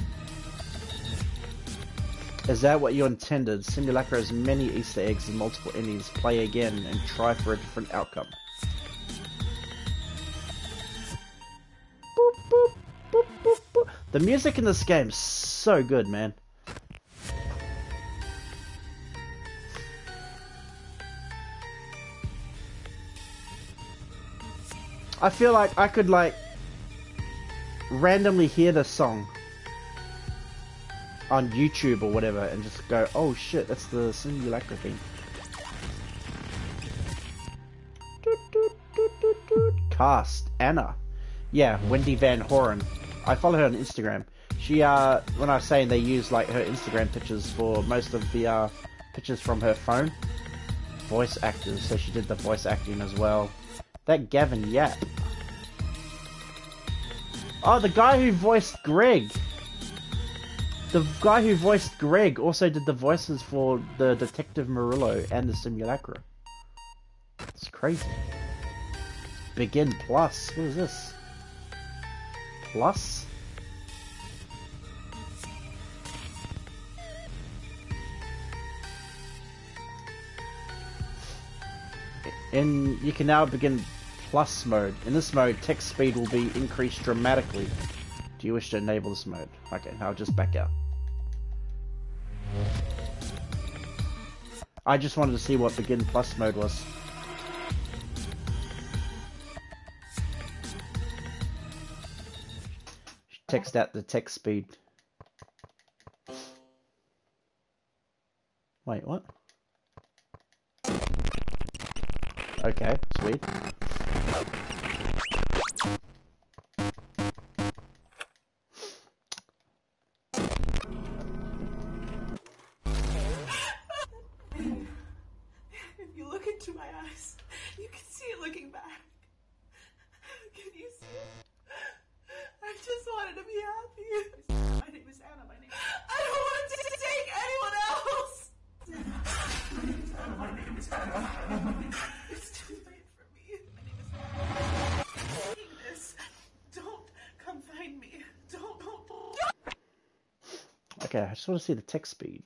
Is that what you intended? Simulacra has many Easter eggs and multiple endings. Play again and try for a different outcome. Boop, boop, boop, boop, boop. The music in this game is so good, man. I feel like I could, like, randomly hear the song on YouTube or whatever and just go, oh shit, that's the Simulacra thing. Cast Anna. Yeah, Wendy Van Horen. I follow her on Instagram. She, when I was saying they use, like, her Instagram pictures for most of the, pictures from her phone. Voice actors, so she did the voice acting as well. That Gavin Yap. Oh, the guy who voiced Greg. The guy who voiced Greg also did the voices for the Detective Murillo and the Simulacra. It's crazy. Begin Plus. What is this? Plus? And you can now begin Plus mode. In this mode, text speed will be increased dramatically. Do you wish to enable this mode? Okay, now I'll just back out. I just wanted to see what Begin Plus mode was. Text out the text speed. Wait, what? Okay, sweet. If you look into my eyes, you can see it looking back. Can you see it? I just wanted to be happy. My name is Anna. I don't want to take anyone else. My name is Anna. It's too late for me. My name is Anna. I'm taking this. Don't come find me. Don't. Okay, I just want to see the text speed.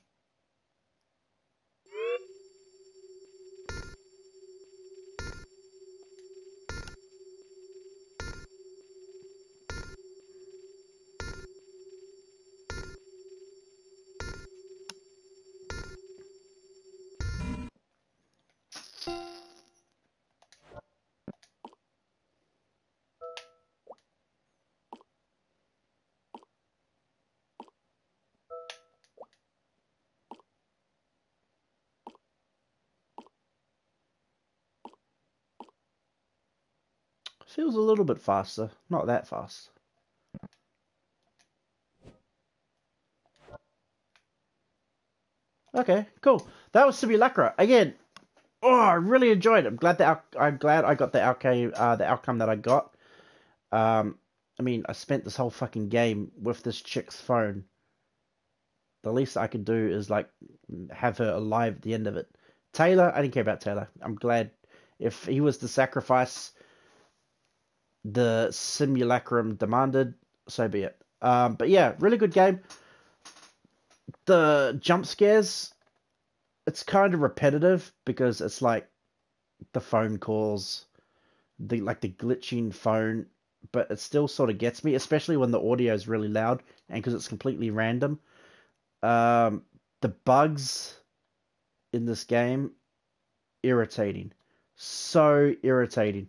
Feels a little bit faster, not that fast. Okay, cool. That was Simulacra. Again, oh, I really enjoyed it. I'm glad I got the outcome that I got. I mean, I spent this whole fucking game with this chick's phone. The least I could do is, like, have her alive at the end of it. Taylor, I didn't care about Taylor. I'm glad if he was the sacrifice the simulacrum demanded, so be it. But yeah, really good game. The jump scares it's kind of repetitive because it's like the phone calls, the glitching phone, but it still sort of gets me, especially when the audio is really loud and because it's completely random. The bugs in this game, irritating, so irritating.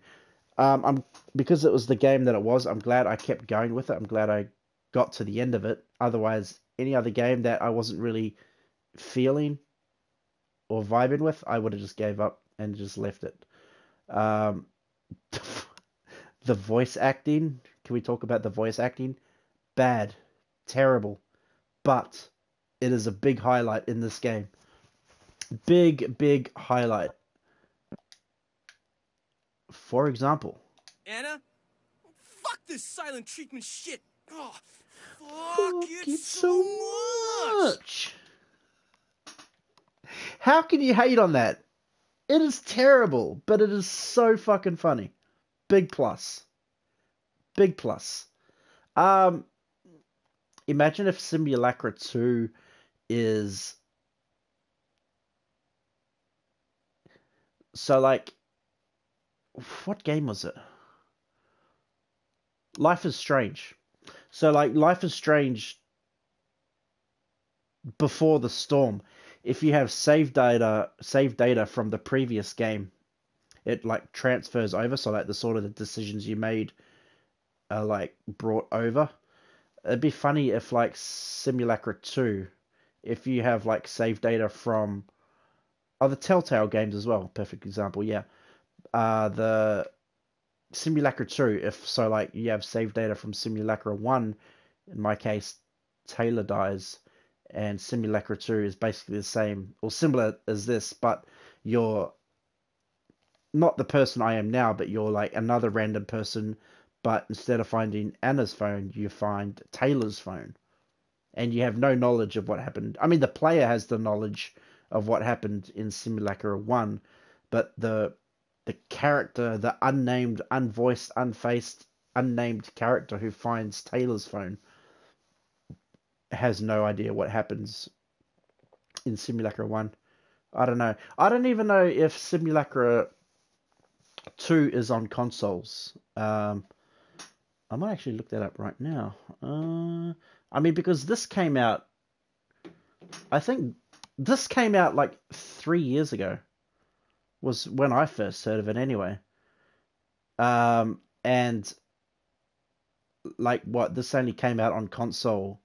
I'm because it was the game that it was. I'm glad I kept going with it. I'm glad I got to the end of it. Otherwise, any other game that I wasn't really feeling or vibing with, I would have just gave up and just left it. Um, the voice acting. Can we talk about the voice acting? Bad, terrible, but it is a big highlight in this game. Big highlight. For example, Anna? Fuck this silent treatment shit! Oh, fuck it so much. How can you hate on that? It is terrible, but it is so fucking funny. Big plus. Big plus. Imagine if Simulacra 2 is... So, like... What game was it? Life is Strange. So, like, Life is Strange before the storm. If you have saved data from the previous game, it, like, transfers over. So, like, the sort of the decisions you made are, like, brought over. It'd be funny if, like, Simulacra 2, if you have, like, save data from... Oh, the Telltale games as well. Perfect example, yeah. The Simulacra 2, if so, like, you have save data from Simulacra 1, in my case, Taylor dies, and Simulacra 2 is basically the same, or similar as this, but you're not the person I am now, but you're, like, another random person, but instead of finding Anna's phone, you find Taylor's phone. And you have no knowledge of what happened. I mean, the player has the knowledge of what happened in Simulacra 1, but the character, the unnamed, unvoiced, unfaced, unnamed character who finds Taylor's phone has no idea what happens in Simulacra 1. I don't know. I don't even know if Simulacra 2 is on consoles. I might actually look that up right now. I mean, because this came out... I think this came out like 3 years ago. Was when I first heard of it anyway. And like what, this only came out on console,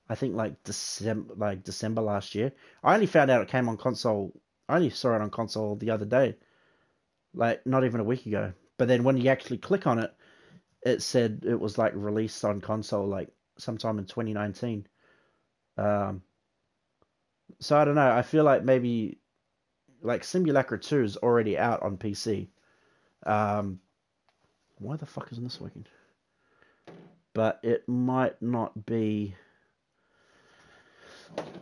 I think like December last year. I only found out it came on console. I only saw it on console the other day, like not even a week ago. But then when you actually click on it, it said it was like released on console like sometime in 2019. So I don't know. I feel like maybe like Simulacra 2 is already out on PC. Why the fuck isn't this working? But it might not be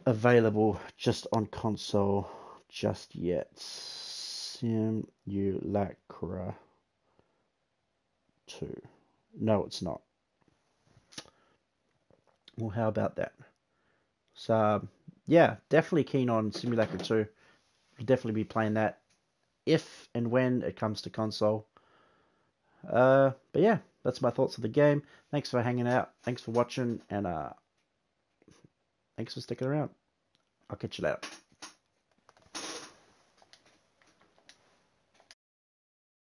available just on console just yet. Simulacra 2. No, it's not. Well, how about that? So, yeah, definitely keen on Simulacra 2. I'll definitely be playing that if and when it comes to console. But yeah, that's my thoughts of the game. Thanks for hanging out. Thanks for watching, and thanks for sticking around. I'll catch you later.